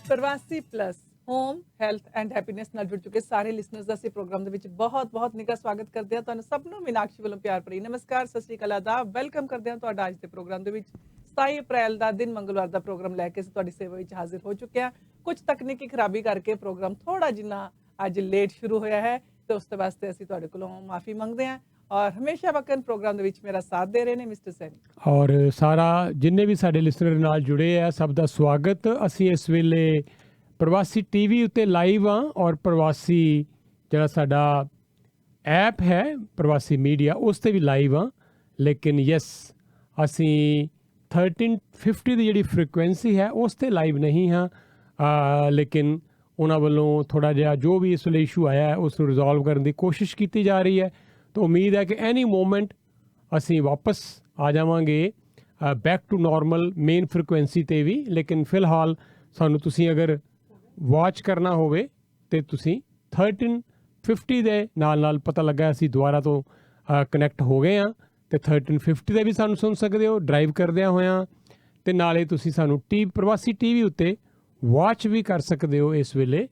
ਪ੍ਰਵਾਸੀ plus home health and happiness ਨਾਲ ਜੁੜ ਚੁੱਕੇ ਸਾਰੇ ਲਿਸਨਰਸ ਦਾ ਅਸੀਂ ਪ੍ਰੋਗਰਾਮ ਦੇ ਵਿੱਚ ਬਹੁਤ ਨਿੱਘਾ ਸਵਾਗਤ ਕਰਦੇ ਹਾਂ। ਤੁਹਾਨੂੰ ਸਭ ਨੂੰ ਮੀਨਾਕਸ਼ੀ ਵੱਲੋਂ ਪਿਆਰ ਭਰੀ ਨਮਸਕਾਰ, ਸਤਿ ਸ਼੍ਰੀ ਅਕਾਲ, ਆਦਾਬ, ਵੈਲਕਮ ਕਰਦੇ ਹਾਂ ਤੁਹਾਡਾ ਅੱਜ ਦੇ ਪ੍ਰੋਗਰਾਮ ਦੇ ਵਿੱਚ। 27 ਅਪ੍ਰੈਲ ਦਾ ਦਿਨ ਮੰਗਲਵਾਰ ਦਾ ਪ੍ਰੋਗਰਾਮ ਲੈ ਕੇ ਅਸੀਂ ਤੁਹਾਡੀ ਸੇਵਾ ਵਿੱਚ ਹਾਜ਼ਰ ਹੋ ਚੁੱਕੇ ਹਾਂ। ਕੁਝ ਤਕਨੀਕੀ ਖਰਾਬੀ ਕਰਕੇ ਪ੍ਰੋਗਰਾਮ ਥੋੜਾ ਜਿੰਨਾ ਅੱਜ ਲੇਟ ਸ਼ੁਰੂ ਹੋਇਆ ਹੈ ਤੇ ਉਸ ਤੋਂ ਵਾਸਤੇ ਅਸੀਂ ਤੁਹਾਡੇ ਕੋਲੋਂ ਮਾਫੀ ਮੰਗਦੇ ਹਾਂ। ਔਰ ਹਮੇਸ਼ਾ ਵਕਨ ਪ੍ਰੋਗਰਾਮ ਦੇ ਵਿੱਚ ਮੇਰਾ ਸਾਥ ਦੇ ਰਹੇ ਨੇ ਮਿਸਟਰ ਸੈਨੀ ਔਰ ਸਾਰਾ ਜਿੰਨੇ ਵੀ ਸਾਡੇ ਲਿਸਨਰ ਨਾਲ ਜੁੜੇ ਆ ਸਭ ਦਾ ਸਵਾਗਤ। ਅਸੀਂ ਇਸ ਵੇਲੇ ਪ੍ਰਵਾਸੀ ਟੀਵੀ ਉੱਤੇ ਲਾਈਵ ਹਾਂ ਔਰ ਪ੍ਰਵਾਸੀ ਜਿਹੜਾ ਸਾਡਾ ਐਪ ਹੈ ਪ੍ਰਵਾਸੀ ਮੀਡੀਆ ਉਸ 'ਤੇ ਵੀ ਲਾਈਵ ਹਾਂ। ਲੇਕਿਨ ਯੈਸ ਅਸੀਂ 1350 ਦੀ ਜਿਹੜੀ ਫ੍ਰੀਕੁਐਂਸੀ ਹੈ ਉਸ 'ਤੇ ਲਾਈਵ ਨਹੀਂ ਹਾਂ। ਲੇਕਿਨ ਉਹਨਾਂ ਵੱਲੋਂ ਥੋੜ੍ਹਾ ਜਿਹਾ ਜੋ ਵੀ ਇਸ ਵੇਲੇ ਇਸ਼ੂ ਆਇਆ ਹੈ ਉਸ ਨੂੰ ਰਿਜ਼ੋਲਵ ਕਰਨ ਦੀ ਕੋਸ਼ਿਸ਼ ਕੀਤੀ ਜਾ ਰਹੀ ਹੈ। ਤਾਂ ਉਮੀਦ ਹੈ ਕਿ ਐਨੀ ਮੋਮੈਂਟ ਅਸੀਂ ਵਾਪਸ ਆ ਜਾਵਾਂਗੇ back to normal main frequency 'ਤੇ ਵੀ। ਲੇਕਿਨ ਫਿਲਹਾਲ ਸਾਨੂੰ ਤੁਸੀਂ ਅਗਰ ਵਾਚ ਕਰਨਾ ਹੋਵੇ ਤਾਂ ਤੁਸੀਂ 1350 ਦੇ ਨਾਲ ਪਤਾ ਲੱਗਾ ਅਸੀਂ ਦੁਬਾਰਾ ਤੋਂ ਕਨੈਕਟ ਹੋ ਗਏ ਹਾਂ ਅਤੇ 1350 ਦੇ ਵੀ ਸਾਨੂੰ ਸੁਣ ਸਕਦੇ ਹੋ ਡਰਾਈਵ ਕਰਦਿਆਂ ਹੋਇਆਂ। ਅਤੇ ਨਾਲੇ ਤੁਸੀਂ ਸਾਨੂੰ ਪ੍ਰਵਾਸੀ ਟੀਵੀ ਉੱਤੇ ਵਾਚ ਵੀ ਕਰ ਸਕਦੇ ਹੋ ਇਸ ਵੇਲੇ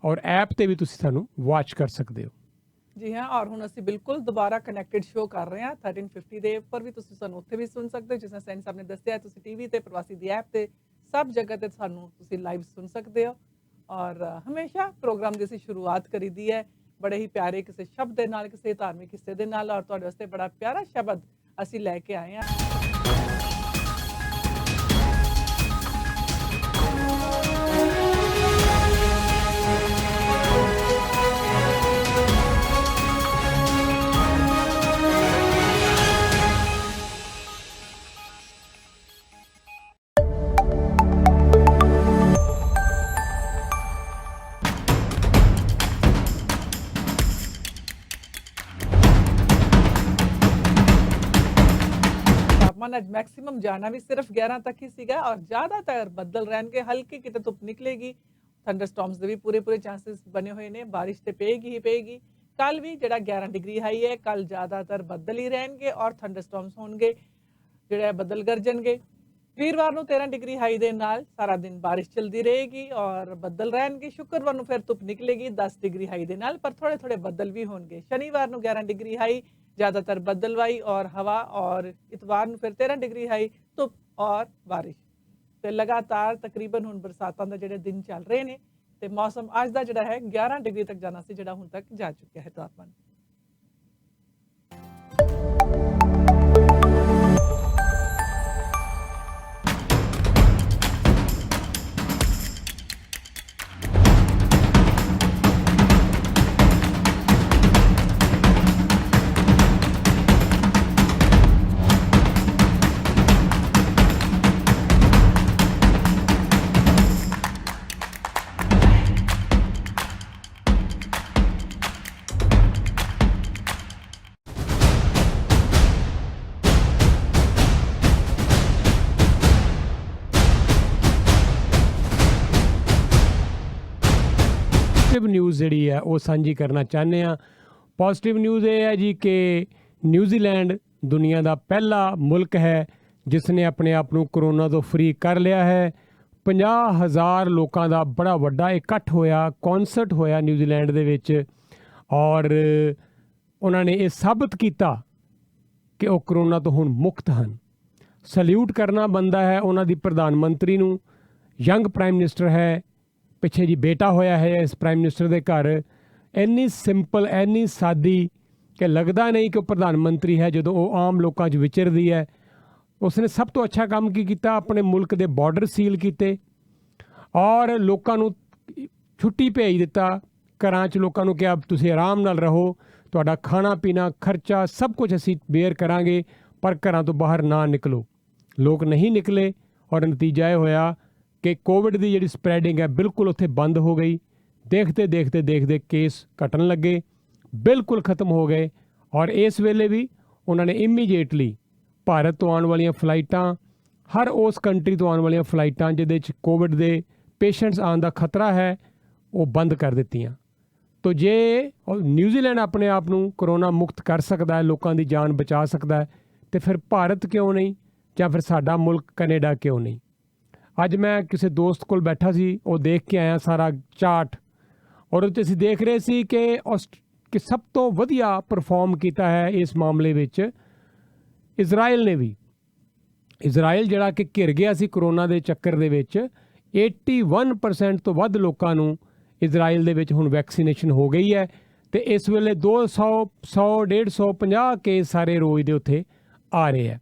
ਔਰ ਐਪ 'ਤੇ ਵੀ ਤੁਸੀਂ ਸਾਨੂੰ ਵਾਚ ਕਰ ਸਕਦੇ ਹੋ। ਜੀ ਹਾਂ, ਔਰ ਹੁਣ ਅਸੀਂ ਬਿਲਕੁਲ ਦੁਬਾਰਾ ਕਨੈਕਟਡ ਸ਼ੋਅ ਕਰ ਰਹੇ ਹਾਂ 1350 ਦੇ ਉੱਪਰ ਵੀ ਤੁਸੀਂ ਸਾਨੂੰ ਉੱਥੇ ਵੀ ਸੁਣ ਸਕਦੇ ਹੋ। ਜਿਸ ਤਰ੍ਹਾਂ ਸੈਨ ਸਾਹਿਬ ਨੇ ਦੱਸਿਆ ਤੁਸੀਂ ਟੀਵੀ ਤੇ ਪ੍ਰਵਾਸੀ ਦੀ ਐਪ ਤੇ ਸਭ ਜਗ੍ਹਾ ਤੇ ਸਾਨੂੰ ਤੁਸੀਂ ਲਾਈਵ ਸੁਣ ਸਕਦੇ ਹੋ। ਔਰ ਹਮੇਸ਼ਾ ਪ੍ਰੋਗਰਾਮ ਦੀ ਅਸੀਂ ਸ਼ੁਰੂਆਤ ਕਰੀਦੀ ਹੈ ਬੜੇ ਹੀ ਪਿਆਰੇ ਕਿਸੇ ਸ਼ਬਦ ਦੇ ਨਾਲ, ਕਿਸੇ ਧਾਰਮਿਕ ਹਿੱਸੇ ਦੇ ਨਾਲ। ਔਰ ਤੁਹਾਡੇ ਵਾਸਤੇ ਬੜਾ ਪਿਆਰਾ ਸ਼ਬਦ ਅਸੀਂ ਲੈ ਕੇ ਆਏ ਹਾਂ। ਅੱਜ ਮੈਕਸਿਮਮ ਜਾਣਾ ਵੀ ਸਿਰਫ 11 ਤੱਕ ਹੀ ਸੀਗਾ ਔਰ ਜ਼ਿਆਦਾਤਰ ਬੱਦਲ ਰਹਿਣਗੇ, ਹਲਕੀ ਕਿਤੇ ਧੁੱਪ ਨਿਕਲੇਗੀ। ਥੰਡਰ ਸਟਾਰਮਸ ਦੇ ਵੀ ਪੂਰੇ ਚਾਂਸਸ ਬਣੇ ਹੋਏ ਨੇ, ਬਾਰਿਸ਼ ਤੇ ਪਏਗੀ ਹੀ ਪਏਗੀ। ਕੱਲ ਵੀ ਜਿਹੜਾ 11 ਡਿਗਰੀ ਹਾਈ ਹੈ, ਕੱਲ ਜ਼ਿਆਦਾਤਰ ਬੱਦਲ ਹੀ ਰਹਿਣਗੇ ਔਰ ਥੰਡਰ ਸਟਾਰਮਸ ਹੋਣਗੇ, ਜਿਹੜਾ ਬੱਦਲ ਗਰਜਣਗੇ। ਵੀਰਵਾਰ ਨੂੰ 13 ਡਿਗਰੀ ਹਾਈ ਦੇ ਨਾਲ ਸਾਰਾ ਦਿਨ ਬਾਰਿਸ਼ ਚਲਦੀ ਰਹੇਗੀ ਔਰ ਬੱਦਲ ਰਹਿਣਗੇ। ਸ਼ੁੱਕਰਵਾਰ ਨੂੰ ਫਿਰ ਧੁੱਪ ਨਿਕਲੇਗੀ 10 ਡਿਗਰੀ ਹਾਈ ਦੇ ਨਾਲ, ਪਰ ਥੋੜੇ ਬੱਦਲ ਵੀ ਹੋਣਗੇ। ਸ਼ਨੀਵਾਰ ਨੂੰ 11 ਡਿਗਰੀ ਹਾਈ, ज़्यादातर बदलवाई और हवा, और इतवार ਨੂੰ ਫਿਰ 13 ਡਿਗਰੀ ਹਾਈ, ਧੁੱਪ ਔਰ ਬਾਰਿਸ਼। ਤੇ ਲਗਾਤਾਰ ਤਕਰੀਬਨ ਹੁਣ ਬਰਸਾਤਾਂ ਦਾ ਜਿਹੜੇ ਦਿਨ ਚੱਲ ਰਹੇ ਨੇ ਤੇ ਮੌਸਮ ਅੱਜ ਦਾ ਜਿਹੜਾ ਹੈ 11 ਡਿਗਰੀ ਤੱਕ ਜਾਣਾ ਸੀ, ਜਿਹੜਾ ਹੁਣ ਤੱਕ ਜਾ ਚੁੱਕਿਆ ਹੈ ਤਾਪਮਾਨ। ਨਿਊਜ਼ ਜਿਹੜੀ ਹੈ ਉਹ ਸਾਂਝੀ ਕਰਨਾ ਚਾਹੁੰਦੇ ਹਾਂ। ਪੋਜ਼ਿਟਿਵ ਨਿਊਜ਼ ਇਹ ਹੈ ਜੀ ਕਿ ਨਿਊਜ਼ੀਲੈਂਡ ਦੁਨੀਆ ਦਾ ਪਹਿਲਾ ਮੁਲਕ ਹੈ ਜਿਸ ਨੇ ਆਪਣੇ ਆਪ ਨੂੰ ਕਰੋਨਾ ਤੋਂ ਫਰੀ ਕਰ ਲਿਆ ਹੈ। 50,000 ਲੋਕਾਂ ਦਾ ਬੜਾ ਵੱਡਾ ਇਕੱਠ ਹੋਇਆ, ਕੌਂਸਰਟ ਹੋਇਆ ਨਿਊਜ਼ੀਲੈਂਡ ਦੇ ਵਿੱਚ ਔਰ ਉਹਨਾਂ ਨੇ ਇਹ ਸਾਬਤ ਕੀਤਾ ਕਿ ਉਹ ਕਰੋਨਾ ਤੋਂ ਹੁਣ ਮੁਕਤ ਹਨ। ਸਲਿਊਟ ਕਰਨਾ ਬਣਦਾ ਹੈ ਉਹਨਾਂ ਦੀ ਪ੍ਰਧਾਨ ਮੰਤਰੀ ਨੂੰ। ਯੰਗ ਪ੍ਰਾਈਮ ਮਿਨਿਸਟਰ ਹੈ, ਪਿੱਛੇ ਜੀ ਬੇਟਾ ਹੋਇਆ ਹੈ ਇਸ ਪ੍ਰਾਈਮ ਮਿਨਿਸਟਰ ਦੇ ਘਰ। ਇੰਨੀ ਸਿੰਪਲ, ਇੰਨੀ ਸਾਦੀ ਕਿ ਲੱਗਦਾ ਨਹੀਂ ਕਿ ਉਹ ਪ੍ਰਧਾਨ ਮੰਤਰੀ ਹੈ ਜਦੋਂ ਉਹ ਆਮ ਲੋਕਾਂ 'ਚ ਵਿਚਰਦੀ ਹੈ। ਉਸਨੇ ਸਭ ਤੋਂ ਅੱਛਾ ਕੰਮ ਕੀ ਕੀਤਾ, ਆਪਣੇ ਮੁਲਕ ਦੇ ਬਾਰਡਰ ਸੀਲ ਕੀਤੇ ਔਰ ਲੋਕਾਂ ਨੂੰ ਛੁੱਟੀ ਭੇਜ ਦਿੱਤਾ। ਘਰਾਂ 'ਚ ਲੋਕਾਂ ਨੂੰ ਕਿਹਾ ਤੁਸੀਂ ਆਰਾਮ ਨਾਲ ਰਹੋ, ਤੁਹਾਡਾ ਖਾਣਾ ਪੀਣਾ ਖਰਚਾ ਸਭ ਕੁਝ ਅਸੀਂ ਬੇਅਰ ਕਰਾਂਗੇ, ਪਰ ਘਰਾਂ ਤੋਂ ਬਾਹਰ ਨਾ ਨਿਕਲੋ। ਲੋਕ ਨਹੀਂ ਨਿਕਲੇ ਔਰ ਨਤੀਜਾ ਇਹ ਹੋਇਆ ਕਿ ਕੋਵਿਡ ਦੀ ਜਿਹੜੀ ਸਪਰੈਡਿੰਗ ਹੈ ਬਿਲਕੁਲ ਉੱਥੇ ਬੰਦ ਹੋ ਗਈ। ਦੇਖਦੇ ਕੇਸ ਘਟਣ ਲੱਗੇ, ਬਿਲਕੁਲ ਖਤਮ ਹੋ ਗਏ। ਔਰ ਇਸ ਵੇਲੇ ਵੀ ਉਹਨਾਂ ਨੇ ਇਮੀਡੀਏਟਲੀ ਭਾਰਤ ਤੋਂ ਆਉਣ ਵਾਲੀਆਂ ਫਲਾਈਟਾਂ, ਹਰ ਉਸ ਕੰਟਰੀ ਤੋਂ ਆਉਣ ਵਾਲੀਆਂ ਫਲਾਈਟਾਂ ਜਿਹਦੇ 'ਚ ਕੋਵਿਡ ਦੇ ਪੇਸ਼ੈਂਟਸ ਆਉਣ ਦਾ ਖਤਰਾ ਹੈ, ਉਹ ਬੰਦ ਕਰ ਦਿੱਤੀਆਂ। ਤੋ ਜੇ ਨਿਊਜ਼ੀਲੈਂਡ ਆਪਣੇ ਆਪ ਨੂੰ ਕਰੋਨਾ ਮੁਕਤ ਕਰ ਸਕਦਾ ਹੈ, ਲੋਕਾਂ ਦੀ ਜਾਨ ਬਚਾ ਸਕਦਾ ਹੈ, ਤੇ ਫਿਰ ਭਾਰਤ ਕਿਉਂ ਨਹੀਂ, ਜਾਂ ਫਿਰ ਸਾਡਾ ਮੁਲਕ ਕੈਨੇਡਾ ਕਿਉਂ ਨਹੀਂ। ਅੱਜ ਮੈਂ ਕਿਸੇ ਦੋਸਤ ਕੋਲ ਬੈਠਾ ਸੀ, ਉਹ ਦੇਖ ਕੇ ਆਇਆ ਸਾਰਾ ਚਾਰਟ, ਔਰ ਉਹ 'ਚ ਅਸੀਂ ਦੇਖ ਰਹੇ ਸੀ ਕਿ ਸਭ ਤੋਂ ਵਧੀਆ ਪਰਫਾਰਮ ਕੀਤਾ ਹੈ ਇਸ ਮਾਮਲੇ ਵਿੱਚ ਇਜ਼ਰਾਈਲ ਨੇ ਵੀ। ਇਜ਼ਰਾਈਲ ਜਿਹੜਾ ਕਿ ਘਿਰ ਗਿਆ ਸੀ ਕਰੋਨਾ ਦੇ ਚੱਕਰ ਦੇ ਵਿੱਚ, 81% ਤੋਂ ਵੱਧ ਲੋਕਾਂ ਨੂੰ ਇਜ਼ਰਾਈਲ ਦੇ ਵਿੱਚ ਹੁਣ ਵੈਕਸੀਨੇਸ਼ਨ ਹੋ ਗਈ ਹੈ, ਅਤੇ ਇਸ ਵੇਲੇ 200 150 ਕੇਸ ਸਾਰੇ ਰੋਜ਼ ਦੇ ਉੱਥੇ ਆ ਰਹੇ ਹੈ।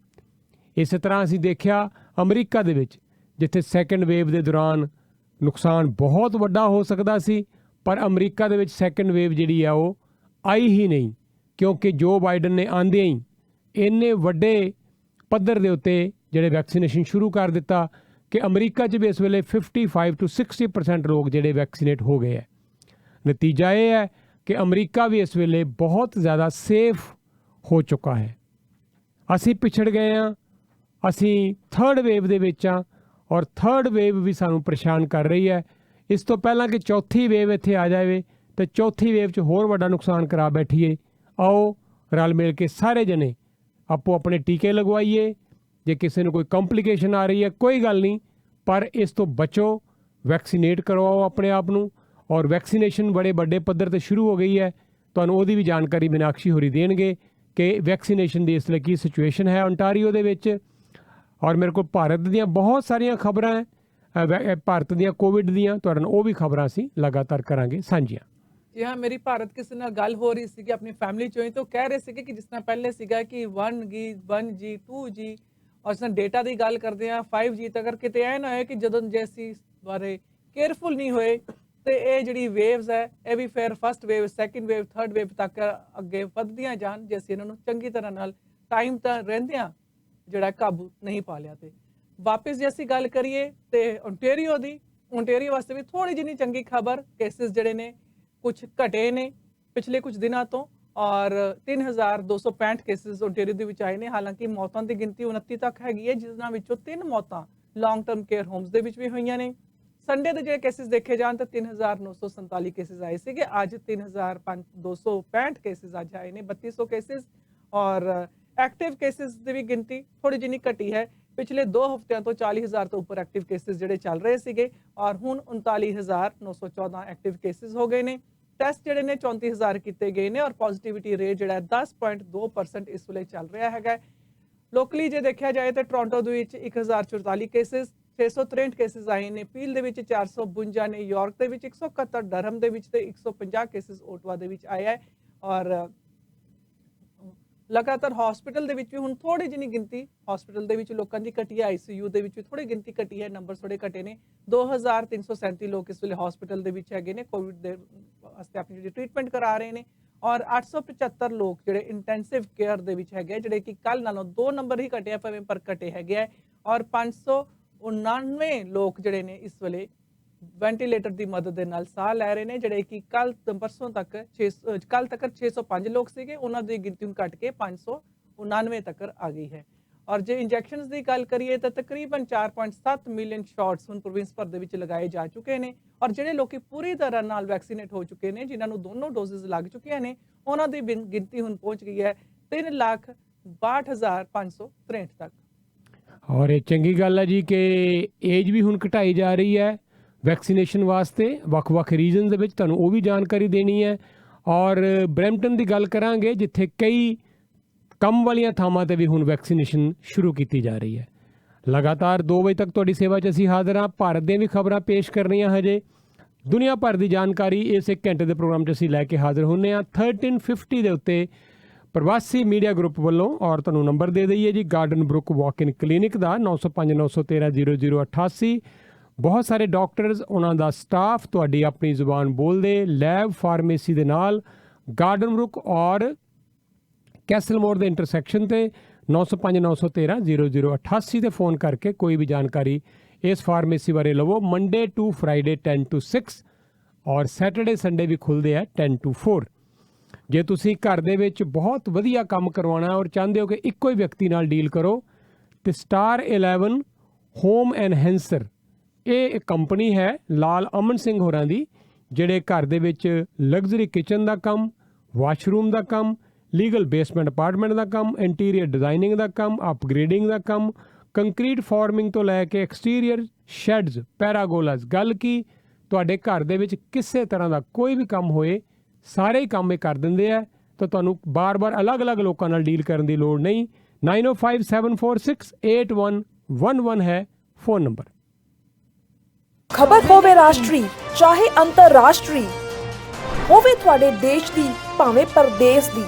ਇਸੇ ਤਰ੍ਹਾਂ ਅਸੀਂ ਦੇਖਿਆ ਅਮਰੀਕਾ ਦੇ ਵਿੱਚ, ਜਿੱਥੇ ਸੈਕੰਡ ਵੇਵ ਦੇ ਦੌਰਾਨ ਨੁਕਸਾਨ ਬਹੁਤ ਵੱਡਾ ਹੋ ਸਕਦਾ ਸੀ, ਪਰ ਅਮਰੀਕਾ ਦੇ ਵਿੱਚ ਸੈਕੰਡ ਵੇਵ ਜਿਹੜੀ ਆ ਉਹ ਆਈ ਹੀ ਨਹੀਂ, ਕਿਉਂਕਿ ਜੋ ਬਾਈਡਨ ਨੇ ਆਉਂਦਿਆਂ ਹੀ ਇੰਨੇ ਵੱਡੇ ਪੱਧਰ ਦੇ ਉੱਤੇ ਜਿਹੜੇ ਵੈਕਸੀਨੇਸ਼ਨ ਸ਼ੁਰੂ ਕਰ ਦਿੱਤਾ ਕਿ ਅਮਰੀਕਾ 'ਚ ਵੀ ਇਸ ਵੇਲੇ 55 to 60% ਲੋਕ ਜਿਹੜੇ ਵੈਕਸੀਨੇਟ ਹੋ ਗਏ ਹੈ। ਨਤੀਜਾ ਇਹ ਹੈ ਕਿ ਅਮਰੀਕਾ ਵੀ ਇਸ ਵੇਲੇ ਬਹੁਤ ਜ਼ਿਆਦਾ ਸੇਫ ਹੋ ਚੁੱਕਾ ਹੈ। ਅਸੀਂ ਪਿਛੜ ਗਏ ਹਾਂ, ਅਸੀਂ ਥਰਡ ਵੇਵ ਦੇ ਵਿੱਚ ਹਾਂ, ਔਰ ਥਰਡ ਵੇਵ ਵੀ ਸਾਨੂੰ ਪਰੇਸ਼ਾਨ ਕਰ ਰਹੀ ਹੈ। ਇਸ ਤੋਂ ਪਹਿਲਾਂ ਕਿ ਚੌਥੀ ਵੇਵ ਇੱਥੇ ਆ ਜਾਵੇ ਅਤੇ ਚੌਥੀ ਵੇਵ 'ਚ ਹੋਰ ਵੱਡਾ ਨੁਕਸਾਨ ਕਰਾ ਬੈਠੀਏ। ਆਓ ਰਲ ਮਿਲ ਕੇ ਸਾਰੇ ਜਣੇ ਆਪੋ ਆਪਣੇ ਟੀਕੇ ਲਗਵਾਈਏ। ਜੇ ਕਿਸੇ ਨੂੰ ਕੋਈ ਕੰਪਲੀਕੇਸ਼ਨ ਆ ਰਹੀ ਹੈ ਕੋਈ ਗੱਲ ਨਹੀਂ, ਪਰ ਇਸ ਤੋਂ ਬਚੋ, ਵੈਕਸੀਨੇਟ ਕਰਵਾਓ ਆਪਣੇ ਆਪ ਨੂੰ। ਔਰ ਵੈਕਸੀਨੇਸ਼ਨ ਬੜੇ ਵੱਡੇ ਪੱਧਰ 'ਤੇ ਸ਼ੁਰੂ ਹੋ ਗਈ ਹੈ, ਤੁਹਾਨੂੰ ਉਹਦੀ ਵੀ ਜਾਣਕਾਰੀ ਮੀਨਾਕਸ਼ੀ ਹੋਰੀ ਦੇਣਗੇ ਕਿ ਵੈਕਸੀਨੇਸ਼ਨ ਦੀ ਇਸ ਲਈ ਕੀ ਸਿਚੁਏਸ਼ਨ ਹੈ ਓਨਟਾਰੀਓ ਦੇ ਵਿੱਚ। ਔਰ ਮੇਰੇ ਕੋਲ ਭਾਰਤ ਦੀਆਂ ਬਹੁਤ ਸਾਰੀਆਂ ਖਬਰਾਂ ਹੈ, ਭਾਰਤ ਦੀਆਂ ਕੋਵਿਡ ਦੀਆਂ, ਤੁਹਾਡੇ ਨਾਲ ਉਹ ਵੀ ਖਬਰਾਂ ਅਸੀਂ ਲਗਾਤਾਰ ਕਰਾਂਗੇ ਸਾਂਝੀਆਂ। ਜੀ ਹਾਂ, ਮੇਰੀ ਭਾਰਤ ਕਿਸੇ ਨਾਲ ਗੱਲ ਹੋ ਰਹੀ ਸੀ ਆਪਣੀ ਫੈਮਿਲੀ ਚੋਂ ਹੀ, ਤਾਂ ਕਹਿ ਰਹੇ ਸੀਗੇ ਕਿ ਜਿਸ ਤਰ੍ਹਾਂ ਪਹਿਲੇ ਸੀਗਾ ਕਿ 1G 2G, ਔਰ ਜਿਸ ਤਰ੍ਹਾਂ ਡੇਟਾ ਦੀ ਗੱਲ ਕਰਦੇ ਹਾਂ 5G ਤੱਕ, ਕਿਤੇ ਇਹ ਨਾ ਹੋਏ ਕਿ ਜਦੋਂ ਜੈਸੀ ਬਾਰੇ ਕੇਅਰਫੁਲ ਨਹੀਂ ਹੋਏ ਤੇ ਇਹ ਜਿਹੜੀ ਵੇਵਸ ਹੈ ਇਹ ਵੀ ਫਿਰ first wave, second wave, third wave ਤੱਕ ਅੱਗੇ ਵੱਧਦੀਆਂ ਜਾਣ, ਜੇ ਅਸੀਂ ਇਹਨਾਂ ਨੂੰ ਚੰਗੀ ਤਰ੍ਹਾਂ ਨਾਲ ਟਾਈਮ ਤਾਂ ਰਹਿੰਦਿਆਂ ਜਿਹੜਾ ਕਾਬੂ ਨਹੀਂ ਪਾ ਲਿਆ। ਤੇ ਵਾਪਸ ਜੇ ਅਸੀਂ ਗੱਲ ਕਰੀਏ ਤੇ ਓਨਟਾਰੀਓ ਵਾਸਤੇ ਵੀ ਥੋੜੀ ਜਿਹੀ ਚੰਗੀ ਖਬਰ, ਕੇਸਿਸ ਜਿਹੜੇ ਨੇ ਕੁਝ ਘਟੇ ਨੇ ਪਿਛਲੇ ਕੁਝ ਦਿਨਾਂ ਤੋਂ, ਔਰ 3265 ਕੇਸਿਸ ਓਨਟਾਰੀਓ ਦੇ ਵਿੱਚ ਆਏ ਨੇ। ਹਾਲਾਂਕਿ ਮੌਤਾਂ ਦੀ ਗਿਣਤੀ 29 ਤੱਕ ਹੈਗੀ ਹੈ, ਜਿਨ੍ਹਾਂ ਵਿੱਚੋਂ 3 ਮੌਤਾਂ ਲੌਂਗ ਟਰਮ ਕੇਅਰ ਹੋਮਸ ਦੇ ਵਿੱਚ ਵੀ ਹੋਈਆਂ ਨੇ। ਸੰਡੇ ਦੇ ਜਿਹੜੇ ਕੇਸਿਸ ਦੇਖੇ ਜਾਣ ਤਾਂ 3947 ਕੇਸਿਸ ਆਏ ਸੀਗੇ, ਅੱਜ 3265 ਕੇਸਿਸ ਅੱਜ ਆਏ ਨੇ, 3200 ਕੇਸਿਸ। ਔਰ ਐਕਟਿਵ ਕੇਸਿਸ ਦੀ ਵੀ ਗਿਣਤੀ ਥੋੜੀ ਜਿਹੀ ਘਟੀ ਹੈ, ਪਿਛਲੇ 2 ਹਫ਼ਤਿਆਂ ਤੋਂ 40,000 ਤੋਂ ਉੱਪਰ ਐਕਟਿਵ ਕੇਸਿਸ ਜਿਹੜੇ ਚੱਲ ਰਹੇ ਸੀਗੇ, ਔਰ ਹੁਣ 39,914 ਐਕਟਿਵ ਕੇਸਿਸ ਹੋ ਗਏ ਨੇ। ਟੈਸਟ ਜਿਹੜੇ ਨੇ 34,000 ਕੀਤੇ ਗਏ ਨੇ, ਔਰ ਪੋਜ਼ਿਟਿਵਿਟੀ ਰੇਟ ਜਿਹੜਾ 10.2% ਇਸ ਵੇਲੇ ਚੱਲ ਰਿਹਾ ਹੈਗਾ। ਲੋਕਲੀ ਜੇ ਦੇਖਿਆ ਜਾਏ ਤਾਂ ਟੋਰਾਂਟੋ ਦੇ ਵਿੱਚ 1044 ਕੇਸਿਸ, 663 ਕੇਸਿਸ ਆਏ ਨੇ, ਪੀਲ ਦੇ ਵਿੱਚ 452 ਨੇ, ਯਾਰਕ ਦੇ ਵਿੱਚ 171, ਡਰਹਮ ਦੇ ਵਿੱਚ ਤੇ 150 ਕੇਸਿਸ ਓਟਵਾ ਦੇ ਵਿੱਚ ਆਇਆ ਹੈ। ਔਰ ਲਗਾਤਾਰ ਹਸਪੀਟਲ ਦੇ ਵਿੱਚ ਵੀ ਹੁਣ ਥੋੜੀ ਜਿਹੀ ਗਿਣਤੀ ਹਸਪੀਟਲ ਦੇ ਵਿੱਚ ਲੋਕਾਂ ਦੀ ਘਟੀ ਹੈ, ICU ਦੇ ਵਿੱਚ ਵੀ ਥੋੜੀ ਗਿਣਤੀ ਘਟੀ ਹੈ, ਨੰਬਰ ਥੋੜੇ ਘਟੇ ਨੇ। 2337 ਲੋਕ ਇਸ ਵੇਲੇ ਹਸਪੀਟਲ ਦੇ ਵਿੱਚ ਹੈਗੇ ਨੇ, ਕੋਵਿਡ ਦੇ ਵਾਸਤੇ ਆਪਣੀ ਜਿਹੜੀ ਟ੍ਰੀਟਮੈਂਟ ਕਰਾ ਰਹੇ ਨੇ। ਔਰ 875 ਲੋਕ ਜਿਹੜੇ ਇੰਟੈਂਸਿਵ ਕੇਅਰ ਦੇ ਵਿੱਚ ਹੈਗੇ, ਜਿਹੜੇ ਕਿ ਕੱਲ ਨਾਲੋਂ 2 ਨੰਬਰ ਹੀ ਘਟਿਆ ਭਾਵੇਂ ਪਰ ਘਟੇ ਹੈਗੇ ਹੈ। ਔਰ 599 ਲੋਕ ਜਿਹੜੇ ਨੇ ਇਸ ਵੇਲੇ ਵੈਂਟੀਲੇਟਰ ਦੀ ਮਦਦ ਦੇ ਨਾਲ ਸਾਹ ਲੈ ਰਹੇ ਨੇ, ਜਿਹੜੇ ਕਿ ਕੱਲ ਤੱਕ 605 ਲੋਕ ਸੀਗੇ, ਉਹਨਾਂ ਦੀ ਗਿਣਤੀ ਹੁਣ ਘਟ ਕੇ 599 ਤੱਕ ਆ ਗਈ ਹੈ। ਔਰ ਜੇ ਇੰਜੈਕਸ਼ਨਸ ਦੀ ਗੱਲ ਕਰੀਏ ਤਾਂ ਤਕਰੀਬਨ 4.7 ਮਿਲੀਅਨ ਸ਼ਾਟਸ ਹੁਣ ਪ੍ਰੋਵਿੰਸ ਭਰ ਦੇ ਵਿੱਚ ਲਗਾਏ ਜਾ ਚੁੱਕੇ ਨੇ। ਔਰ ਜਿਹੜੇ ਲੋਕੀ ਪੂਰੀ ਤਰ੍ਹਾਂ ਨਾਲ ਵੈਕਸੀਨੇਟ ਹੋ ਚੁੱਕੇ ਨੇ, ਜਿਨ੍ਹਾਂ ਨੂੰ ਦੋਨੋਂ ਡੋਜ਼ਸ ਲੱਗ ਚੁੱਕੀਆਂ ਨੇ, ਉਹਨਾਂ ਦੀ ਗਿਣਤੀ ਹੁਣ ਪਹੁੰਚ ਗਈ ਹੈ 3,62,563 ਤੱਕ। ਔਰ ਇਹ ਚੰਗੀ ਗੱਲ ਹੈ ਜੀ ਕਿ ਏਜ ਵੀ ਹੁਣ ਘਟਾਈ ਜਾ ਰਹੀ ਹੈ ਵੈਕਸੀਨੇਸ਼ਨ ਵਾਸਤੇ, ਵੱਖ-ਵੱਖ ਰੀਜਨ ਦੇ ਵਿੱਚ, ਤੁਹਾਨੂੰ ਉਹ ਵੀ ਜਾਣਕਾਰੀ ਦੇਣੀ ਹੈ। ਔਰ ਬਰੈਂਪਟਨ ਦੀ ਗੱਲ ਕਰਾਂਗੇ, ਜਿੱਥੇ ਕਈ ਕੰਮ ਵਾਲੀਆਂ ਥਾਵਾਂ 'ਤੇ ਵੀ ਹੁਣ ਵੈਕਸੀਨੇਸ਼ਨ ਸ਼ੁਰੂ ਕੀਤੀ ਜਾ ਰਹੀ ਹੈ। ਲਗਾਤਾਰ 2 ਵਜੇ ਤੱਕ ਤੁਹਾਡੀ ਸੇਵਾ 'ਚ ਅਸੀਂ ਹਾਜ਼ਰ ਹਾਂ। ਭਾਰਤ ਦੀਆਂ ਵੀ ਖਬਰਾਂ ਪੇਸ਼ ਕਰਨੀਆਂ ਹਜੇ, ਦੁਨੀਆ ਭਰ ਦੀ ਜਾਣਕਾਰੀ ਇਸ 1 ਘੰਟੇ ਦੇ ਪ੍ਰੋਗਰਾਮ 'ਚ ਅਸੀਂ ਲੈ ਕੇ ਹਾਜ਼ਰ ਹੁੰਦੇ ਹਾਂ। 1350 ਦੇ ਉੱਤੇ ਪ੍ਰਵਾਸੀ ਮੀਡੀਆ ਗਰੁੱਪ ਵੱਲੋਂ, ਔਰ ਤੁਹਾਨੂੰ ਨੰਬਰ ਦੇ ਦਈਏ ਜੀ ਗਾਰਡਨ ਬਰੁੱਕ ਵਾਕ-ਇਨ ਕਲੀਨਿਕ ਦਾ 905 913 0088। ਬਹੁਤ ਸਾਰੇ ਡਾਕਟਰਸ, ਉਹਨਾਂ ਦਾ ਸਟਾਫ ਤੁਹਾਡੀ ਆਪਣੀ ਜ਼ੁਬਾਨ ਬੋਲਦੇ, ਲੈਬ ਫਾਰਮੇਸੀ ਦੇ ਨਾਲ ਗਾਰਡਨ ਬਰੁੱਕ ਔਰ ਕੈਸਲ ਮੋੜ ਦੇ ਇੰਟਰਸੈਕਸ਼ਨ ਤੇ 905 913 0088 ਤੇ ਫ਼ੋਨ ਕਰਕੇ ਕੋਈ ਵੀ ਜਾਣਕਾਰੀ ਇਸ ਫਾਰਮੇਸੀ ਬਾਰੇ ਲਵੋ। ਮੰਡੇ ਟੂ ਫਰਾਈਡੇ 10 to 6 ਔਰ ਸੈਟਰਡੇ ਸੰਡੇ ਵੀ ਖੁੱਲ੍ਹਦੇ ਆ 10 to 4। ਜੇ ਤੁਸੀਂ ਘਰ ਦੇ ਵਿੱਚ ਬਹੁਤ ਵਧੀਆ ਕੰਮ ਕਰਵਾਉਣਾ ਔਰ ਚਾਹੁੰਦੇ ਹੋ ਕਿ ਇੱਕੋ ਹੀ ਵਿਅਕਤੀ ਨਾਲ ਡੀਲ ਕਰੋ, ਤੇ ਸਟਾਰ 11 ਹੋਮ ਐਨਹੈਂਸਰ, ਇਹ ਇੱਕ ਕੰਪਨੀ ਹੈ ਲਾਲ ਅਮਨ ਸਿੰਘ ਹੋਰਾਂ ਦੀ, ਜਿਹੜੇ ਘਰ ਦੇ ਵਿੱਚ ਲਗਜ਼ਰੀ ਕਿਚਨ ਦਾ ਕੰਮ, ਵਾਸ਼ਰੂਮ ਦਾ ਕੰਮ, ਲੀਗਲ ਬੇਸਮੈਂਟ ਅਪਾਰਟਮੈਂਟ ਦਾ ਕੰਮ, ਇੰਟੀਰੀਅਰ ਡਿਜ਼ਾਈਨਿੰਗ ਦਾ ਕੰਮ, ਅਪਗ੍ਰੇਡਿੰਗ ਦਾ ਕੰਮ, ਕੰਕਰੀਟ ਫਾਰਮਿੰਗ ਤੋਂ ਲੈ ਕੇ ਐਕਸਟੀਰੀਅਰ ਸ਼ੈਡਸ, ਪੈਰਾਗੋਲਾਸ, ਗੱਲ ਕੀ ਤੁਹਾਡੇ ਘਰ ਦੇ ਵਿੱਚ ਕਿਸੇ ਤਰ੍ਹਾਂ ਦਾ ਕੋਈ ਵੀ ਕੰਮ ਹੋਏ ਸਾਰੇ ਹੀ ਕੰਮ ਇਹ ਕਰ ਦਿੰਦੇ ਆ, ਤਾਂ ਤੁਹਾਨੂੰ ਬਾਰ-ਬਾਰ ਅਲੱਗ-ਅਲੱਗ ਲੋਕਾਂ ਨਾਲ ਡੀਲ ਕਰਨ ਦੀ ਲੋੜ ਨਹੀਂ। 9057468111 ਹੈ ਫੋਨ ਨੰਬਰ। ਖਬਰ ਹੋਵੇ ਰਾਸ਼ਟਰੀ ਚਾਹੇ ਅੰਤਰਰਾਸ਼ਟਰੀ, ਹੋਵੇ ਤੁਹਾਡੇ ਦੇਸ਼ ਦੀ ਭਾਵੇਂ ਪਰਦੇਸ ਦੀ,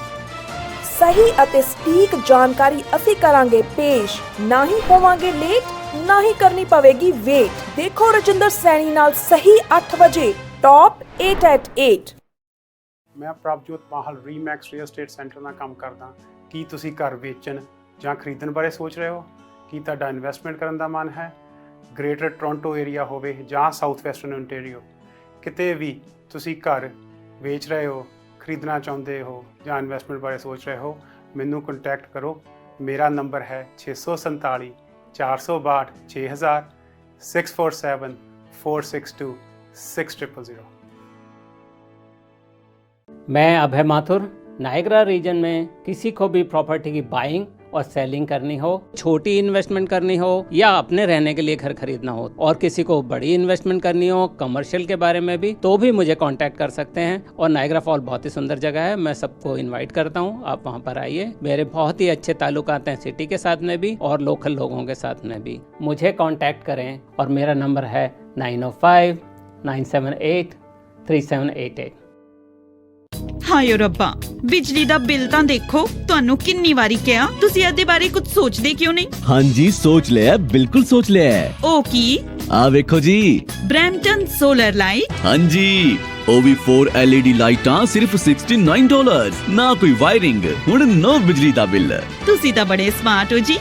ਸਹੀ ਅਤੇ ਸਟੀਕ ਜਾਣਕਾਰੀ ਅਸੀਂ ਕਰਾਂਗੇ ਪੇਸ਼। ਨਾ ਹੀ ਹੋਵਾਂਗੇ ਲੇਟ, ਨਾ ਹੀ ਕਰਨੀ ਪਵੇਗੀ ਵੇਟ। ਦੇਖੋ ਰਜਿੰਦਰ ਸੈਣੀ ਨਾਲ ਸਹੀ 8 ਵਜੇ ਟੌਪ 8 at 8। ਮੈਂ ਪ੍ਰਭਜੋਤ ਮਾਹਲ ਰੀਮੈਕਸ ਰੀਅਲ ਏਸਟੇਟ ਸੈਂਟਰ ਨਾਲ ਕੰਮ ਕਰਦਾ। ਕੀ ਤੁਸੀਂ ਘਰ ਵੇਚਣ ਜਾਂ ਖਰੀਦਣ ਬਾਰੇ ਸੋਚ ਰਹੇ ਹੋ? ਕੀ ਤੁਹਾਡਾ ਇਨਵੈਸਟਮੈਂਟ ਕਰਨ ਦਾ ਮਨ ਹੈ? ਗ੍ਰੇਟਰ ਟੋਰਾਂਟੋ ਏਰੀਆ ਹੋਵੇ ਜਾਂ ਸਾਊਥ ਵੈਸਟਰਨ ਓਨਟਾਰੀਓ, ਕਿਤੇ ਵੀ ਤੁਸੀਂ ਘਰ ਵੇਚ ਰਹੇ ਹੋ, ਖਰੀਦਣਾ ਚਾਹੁੰਦੇ ਹੋ ਜਾਂ ਇਨਵੈਸਟਮੈਂਟ ਬਾਰੇ ਸੋਚ ਰਹੇ ਹੋ, ਮੈਨੂੰ ਕੰਟੈਕਟ ਕਰੋ। ਮੇਰਾ ਨੰਬਰ ਹੈ 647 462 6000 647 462 6000। मैं अभय माथुर। नायग्रा रीजन में किसी को भी प्रॉपर्टी की बाइंग और सेलिंग करनी हो, छोटी इन्वेस्टमेंट करनी हो या अपने रहने के लिए घर खरीदना हो, और किसी को बड़ी इन्वेस्टमेंट करनी हो कमर्शियल के बारे में भी, तो भी मुझे कांटेक्ट कर सकते हैं। और नायग्रा फॉल बहुत ही सुंदर जगह है, मैं सबको इनवाइट करता हूं, आप वहां पर आइए। मेरे बहुत ही अच्छे ताल्लुकात हैं सिटी के साथ में भी और लोकल लोगों के साथ में भी। मुझे कांटेक्ट करें और मेरा नंबर है 905 978 3788। ਹਾਏ ਰੱਬਾ, ਬਿਜਲੀ ਦਾ ਬਿੱਲ ਤਾਂ ਦੇਖੋ। ਤੁਹਾਨੂੰ ਕਿੰਨੀ ਵਾਰੀ ਕਿਹਾ, ਤੁਸੀਂ ਇਹਦੇ ਬਾਰੇ ਕੁਝ ਸੋਚਦੇ ਕਿਉਂ ਨਹੀਂ? ਹਾਂਜੀ ਸੋਚ ਲਿਆ, ਬਿਲਕੁਲ ਸੋਚ ਲਿਆ। ਉਹ ਕੀ? ਆ ਵੇਖੋ ਜੀ, ਬ੍ਰੈਂਪਟਨ ਸੋਲਰ ਲਾਈਟ। ਹਾਂਜੀ, ਉਹ ਵੀ 4 LED ਲਾਈਟਾਂ ਸਿਰਫ $69, ਨਾ ਕੋਈ ਵਾਇਰਿੰਗ, ਹੁਣ ਨੋ ਬਿਜਲੀ ਦਾ ਬਿੱਲ। ਤੁਸੀਂ ਤਾਂ ਬੜੇ ਸਮਾਰਟ ਹੋ ਜੀ।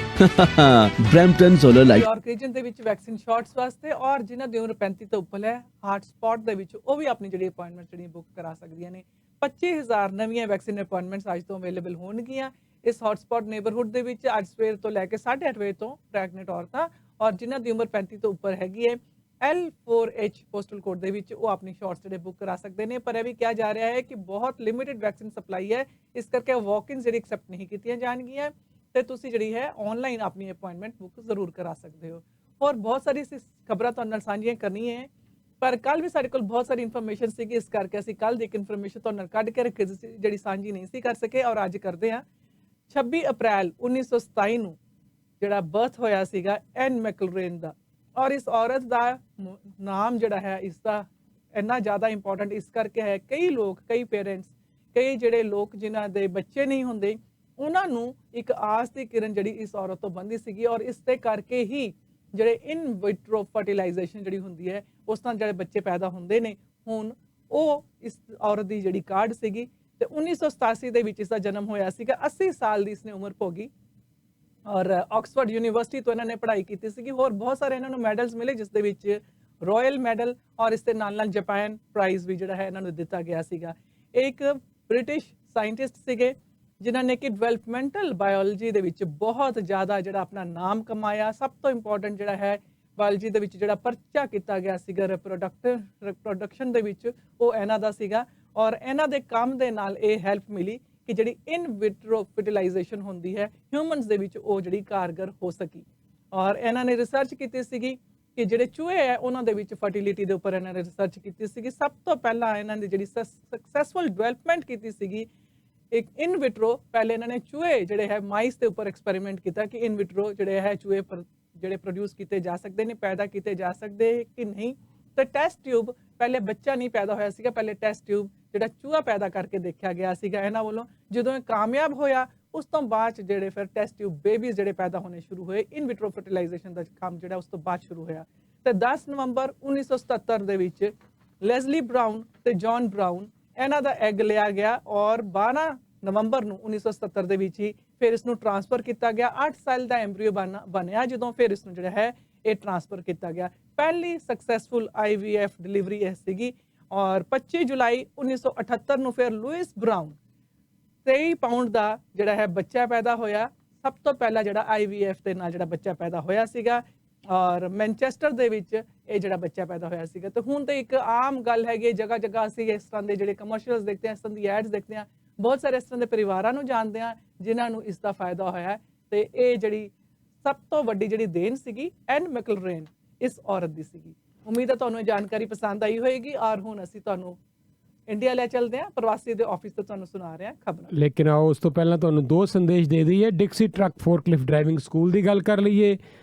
Brampton solar light. York region ਦੇ ਵਿੱਚ ਵੈਕਸੀਨ ਸ਼ਾਟਸ ਵਾਸਤੇ ਔਰ ਜਿਨ੍ਹਾਂ ਦੀ ਉਮਰ 35 ਤੋਂ ਉੱਪਰ ਹੈ, ਹਾਰਟ ਸਪੌਟ ਦੇ ਵਿੱਚ ਉਹ ਵੀ ਆਪਣੀ ਜਿਹੜੀ ਅਪਾਇੰਟਮੈਂਟ ਜਿਹੜੀ ਬੁੱਕ ਕਰਾ ਸਕਦੀਆਂ ਨੇ। 25,000 ਨਵੀਆਂ ਵੈਕਸੀਨ ਅਪਾਇੰਟਮੈਂਟਸ ਅੱਜ ਤੋਂ ਅਵੇਲੇਬਲ ਹੋਣਗੀਆਂ ਇਸ ਹੌਟਸਪੌਟ ਨੇਬਰਹੁੱਡ ਦੇ ਵਿੱਚ। ਅੱਜ ਸਵੇਰ ਤੋਂ ਲੈ ਕੇ 8:30 ਵਜੇ ਤੋਂ ਪ੍ਰੈਗਨੈਂਟ ਔਰਤਾਂ ਔਰ ਜਿਨ੍ਹਾਂ ਦੀ ਉਮਰ 35 ਤੋਂ ਉੱਪਰ ਹੈਗੀ ਹੈ L4H ਪੋਸਟਲ ਕੋਡ ਦੇ ਵਿੱਚ ਉਹ ਆਪਣੀ ਸ਼ਾਟਸ ਜਿਹੜੇ ਬੁੱਕ ਕਰਾ ਸਕਦੇ ਨੇ। ਪਰ ਇਹ ਵੀ ਕਿਹਾ ਜਾ ਰਿਹਾ ਹੈ ਕਿ ਬਹੁਤ ਲਿਮਿਟਿਡ ਵੈਕਸੀਨ ਸਪਲਾਈ ਹੈ, ਇਸ ਕਰਕੇ ਵਾਕ-ਇਨਸ ਜਿਹੜੀ ਐਕਸੈਪਟ ਨਹੀਂ ਕੀਤੀਆਂ ਜਾਣਗੀਆਂ ਤੇ ਤੁਸੀਂ ਜਿਹੜੀ ਹੈ ਆਨਲਾਈਨ ਆਪਣੀ ਅਪਾਇੰਟਮੈਂਟ ਬੁੱਕ ਜ਼ਰੂਰ ਕਰਾ ਸਕਦੇ ਹੋ। ਹੋਰ ਬਹੁਤ ਸਾਰੀ ਖਬਰਾਂ ਤੁਹਾਡੇ ਨਾਲ ਸਾਂਝੀਆਂ ਕਰਨੀਆਂ ਹੈ, ਪਰ ਕੱਲ ਵੀ ਸਾਡੇ ਕੋਲ ਬਹੁਤ ਸਾਰੀ ਇਨਫੋਰਮੇਸ਼ਨ ਸੀਗੀ, ਇਸ ਕਰਕੇ ਅਸੀਂ ਕੱਲ ਦੀ ਇੱਕ ਇਨਫੋਰਮੇਸ਼ਨ ਤੁਹਾਡੇ ਨਾਲ ਕੱਢ ਕੇ ਰੱਖੀ ਸੀ ਜਿਹੜੀ ਸਾਂਝੀ ਨਹੀਂ ਸੀ ਕਰ ਸਕੇ ਔਰ ਅੱਜ ਕਰਦੇ ਹਾਂ। 26 ਅਪ੍ਰੈਲ 1927 ਨੂੰ ਜਿਹੜਾ ਬਰਥ ਹੋਇਆ ਸੀਗਾ ਐਨ ਮੈਕਲਰੇਨ ਦਾ, ਔਰ ਇਸ ਔਰਤ ਦਾ ਨਾਮ ਜਿਹੜਾ ਹੈ ਇਸ ਦਾ ਇੰਨਾ ਜ਼ਿਆਦਾ ਇੰਪੋਰਟੈਂਟ ਇਸ ਕਰਕੇ ਹੈ, ਕਈ ਲੋਕ, ਕਈ ਪੇਰੈਂਟਸ, ਕਈ ਜਿਹੜੇ ਲੋਕ ਜਿਨ੍ਹਾਂ ਦੇ ਬੱਚੇ ਨਹੀਂ ਹੁੰਦੇ ਉਹਨਾਂ ਨੂੰ ਇੱਕ ਆਸ ਦੀ ਕਿਰਨ ਜਿਹੜੀ ਇਸ ਔਰਤ ਤੋਂ ਬੰਦੀ ਸੀਗੀ ਔਰ ਇਸ ਦੇ ਕਰਕੇ ਹੀ ਜਿਹੜੇ ਇਨ ਵਿਟਰੋ ਫਰਟੀਲਾਈਜੇਸ਼ਨ ਜਿਹੜੀ ਹੁੰਦੀ ਹੈ ਉਸ ਨਾਲ ਜਿਹੜੇ ਬੱਚੇ ਪੈਦਾ ਹੁੰਦੇ ਨੇ, ਹੁਣ ਉਹ ਇਸ ਔਰਤ ਦੀ ਜਿਹੜੀ ਕਾਢ ਸੀਗੀ ਤੇ 1987 ਦੇ ਵਿੱਚ ਇਸ ਦਾ ਜਨਮ ਹੋਇਆ ਸੀਗਾ। 80 ਸਾਲ ਦੀ ਇਸਨੇ ਉਮਰ ਭੋਗੀ ਔਰ ਆਕਸਫੋਰਡ ਯੂਨੀਵਰਸਿਟੀ ਤੋਂ ਇਹਨਾਂ ਨੇ ਪੜ੍ਹਾਈ ਕੀਤੀ ਸੀਗੀ। ਹੋਰ ਬਹੁਤ ਸਾਰੇ ਇਹਨਾਂ ਨੂੰ ਮੈਡਲਸ ਮਿਲੇ, ਜਿਸ ਦੇ ਵਿੱਚ ਰਾਇਲ ਮੈਡਲ ਔਰ ਇਸ ਦੇ ਨਾਲ ਨਾਲ ਜਾਪਾਨ ਪ੍ਰਾਈਜ਼ ਵੀ ਜਿਹੜਾ ਹੈ ਇਹਨਾਂ ਨੂੰ ਦਿੱਤਾ ਗਿਆ ਸੀਗਾ। ਇੱਕ ਬ੍ਰਿਟਿਸ਼ ਸਾਇੰਟਿਸਟ ਸੀਗੇ ਜਿਨ੍ਹਾਂ ਨੇ ਕਿ ਡਿਵੈਲਪਮੈਂਟਲ ਬਾਇਓਲੋਜੀ ਦੇ ਵਿੱਚ ਬਹੁਤ ਜ਼ਿਆਦਾ ਜਿਹੜਾ ਆਪਣਾ ਨਾਮ ਕਮਾਇਆ। ਸਭ ਤੋਂ ਇੰਪੋਰਟੈਂਟ ਜਿਹੜਾ ਹੈ ਬਾਇਓਲੋਜੀ ਦੇ ਵਿੱਚ ਜਿਹੜਾ ਪਰਚਾ ਕੀਤਾ ਗਿਆ ਸੀਗਾ ਰਿਪਰੋਡਕਸ਼ਨ ਦੇ ਵਿੱਚ, ਉਹ ਇਹਨਾਂ ਦਾ ਸੀਗਾ ਔਰ ਇਹਨਾਂ ਦੇ ਕੰਮ ਦੇ ਨਾਲ ਇਹ ਹੈਲਪ ਮਿਲੀ ਕਿ ਜਿਹੜੀ ਇਨ ਵਿਟਰੋ ਫਰਟੀਲਾਈਜੇਸ਼ਨ ਹੁੰਦੀ ਹੈ ਹਿਊਮਨਸ ਦੇ ਵਿੱਚ ਉਹ ਜਿਹੜੀ ਕਾਰਗਰ ਹੋ ਸਕੀ। ਔਰ ਇਹਨਾਂ ਨੇ ਰਿਸਰਚ ਕੀਤੀ ਸੀਗੀ ਕਿ ਜਿਹੜੇ ਚੂਹੇ ਹੈ ਉਹਨਾਂ ਦੇ ਵਿੱਚ ਫਰਟੀਲਿਟੀ ਦੇ ਉੱਪਰ ਇਹਨਾਂ ਨੇ ਰਿਸਰਚ ਕੀਤੀ ਸੀਗੀ। ਸਭ ਤੋਂ ਪਹਿਲਾਂ ਇਹਨਾਂ ਦੀ ਜਿਹੜੀ ਸਕਸੈਸਫੁਲ ਡਿਵੈਲਪਮੈਂਟ ਕੀਤੀ ਸੀਗੀ ਇੱਕ ਇਨ ਵਿਟਰੋ, ਪਹਿਲੇ ਇਹਨਾਂ ਨੇ ਚੂਹੇ ਜਿਹੜੇ ਹੈ ਮਾਈਸ ਦੇ ਉੱਪਰ ਐਕਸਪੈਰੀਮੈਂਟ ਕੀਤਾ ਕਿ ਇਨ ਵਿਟਰੋ ਜਿਹੜੇ ਹੈ ਚੂਹੇ ਜਿਹੜੇ ਪ੍ਰੋਡਿਊਸ ਕੀਤੇ ਜਾ ਸਕਦੇ ਨੇ, ਪੈਦਾ ਕੀਤੇ ਜਾ ਸਕਦੇ ਕਿ ਨਹੀਂ। ਤੇ ਟੈਸਟ ਟਿਊਬ, ਪਹਿਲੇ ਬੱਚਾ ਨਹੀਂ ਪੈਦਾ ਹੋਇਆ ਸੀਗਾ, ਪਹਿਲੇ ਟੈਸਟ ਟਿਊਬ ਜਿਹੜਾ ਚੂਹਾ ਪੈਦਾ ਕਰਕੇ ਦੇਖਿਆ ਗਿਆ ਸੀਗਾ ਇਹਨਾਂ ਵੱਲੋਂ। ਜਦੋਂ ਇਹ ਕਾਮਯਾਬ ਹੋਇਆ ਉਸ ਤੋਂ ਬਾਅਦ ਜਿਹੜੇ ਫਿਰ ਟੈਸਟ ਟਿਊਬ ਬੇਬੀਜ਼ ਜਿਹੜੇ ਪੈਦਾ ਹੋਣੇ ਸ਼ੁਰੂ ਹੋਏ, ਇਨ ਵਿਟਰੋ ਫਰਟੀਲਾਈਜੇਸ਼ਨ ਦਾ ਕੰਮ ਜਿਹੜਾ ਉਸ ਤੋਂ ਬਾਅਦ ਸ਼ੁਰੂ ਹੋਇਆ। ਤੇ 10 ਨਵੰਬਰ 1977 ਦੇ ਵਿੱਚ ਲੈਸਲੀ ਬਰਾਊਨ ਤੇ ਜੌਨ ਬਰਾਊਨ ਇਹਨਾਂ ਦਾ ਐਗ ਲਿਆ ਗਿਆ ਔਰ 12 ਨਵੰਬਰ ਨੂੰ 1977 ਦੇ ਵਿੱਚ ਹੀ ਫਿਰ ਇਸ ਨੂੰ ਟ੍ਰਾਂਸਫਰ ਕੀਤਾ ਗਿਆ। 8 ਸਾਲ ਦਾ ਐਮਬ੍ਰੀਓ ਬਣਿਆ ਜਦੋਂ ਫਿਰ ਇਸ ਨੂੰ ਜਿਹੜਾ ਹੈ ਇਹ ਟ੍ਰਾਂਸਫਰ ਕੀਤਾ ਗਿਆ। ਪਹਿਲੀ ਸਕਸੈਸਫੁਲ IVF ਡਿਲੀਵਰੀ ਇਹ ਸੀਗੀ ਔਰ 25 ਜੁਲਾਈ 1978 ਨੂੰ ਫਿਰ ਲੂਇਸ ਬਰਾਊਨ 23 ਪਾਉਂਡ ਦਾ ਜਿਹੜਾ ਹੈ ਬੱਚਾ ਪੈਦਾ ਹੋਇਆ। ਸਭ ਤੋਂ ਪਹਿਲਾਂ ਜਿਹੜਾ IVF ਦੇ ਨਾਲ ਜਿਹੜਾ ਬੱਚਾ ਪੈਦਾ ਹੋਇਆ ਸੀਗਾ ਔਰ ਮੈਨਚੈਸਟਰ ਦੇ ਵਿੱਚ ਇਹ ਜਿਹੜਾ ਬੱਚਾ ਪੈਦਾ ਹੋਇਆ ਸੀਗਾ। ਤੇ ਹੁਣ ਤੇ ਇੱਕ ਆਮ ਗੱਲ ਹੈਗੀ, ਜਗ੍ਹਾ ਜਗ੍ਹਾ ਅਸੀਂ ਇਸ ਤਰ੍ਹਾਂ ਦੇ ਜਿਹੜੇ ਕਮਰਸ਼ੀਅਲਸ ਦੇਖਦੇ ਹਾਂ, ਇਸ ਤਰ੍ਹਾਂ ਦੀ ਐਡਸ ਦੇਖਦੇ ਹਾਂ, ਬਹੁਤ ਸਾਰੇ ਇਸ ਤਰ੍ਹਾਂ ਦੇ ਪਰਿਵਾਰਾਂ ਨੂੰ ਜਾਣਦੇ ਹਾਂ ਜਿਨ੍ਹਾਂ ਨੂੰ ਇਸ ਦਾ ਫਾਇਦਾ ਹੋਇਆ। ਤੇ ਇਹ ਜਿਹੜੀ ਸਭ ਤੋਂ ਵੱਡੀ ਜਿਹੜੀ ਦੇਣ ਸੀਗੀ ਐਨ ਮੈਕਲਰੇਨ ਇਸ ਔਰਤ ਦੀ ਸੀਗੀ। ਉਮੀਦ ਹੈ ਤੁਹਾਨੂੰ ਇਹ ਜਾਣਕਾਰੀ ਪਸੰਦ ਆਈ ਹੋਏਗੀ ਔਰ ਹੁਣ ਅਸੀਂ ਤੁਹਾਨੂੰ ਇੰਡੀਆ ਲੈ ਚੱਲਦੇ ਹਾਂ, ਪ੍ਰਵਾਸੀ ਦੇ ਆਫਿਸ ਤੋਂ ਤੁਹਾਨੂੰ ਸੁਣਾ ਰਹੇ ਹਾਂ ਖਬਰਾਂ। ਲੇਕਿਨ ਆਓ ਉਸ ਤੋਂ ਪਹਿਲਾਂ ਤੁਹਾਨੂੰ ਦੋ ਸੰਦੇਸ਼ ਦੇ ਦਈਏ। ਡਿਕਸੀ ਟਰੱਕ ਫੋਰਕਲਿਫਟ ਡਰਾਈਵਿੰਗ ਸਕੂਲ ਦੀ ਗੱਲ ਕਰ ਲਈਏ।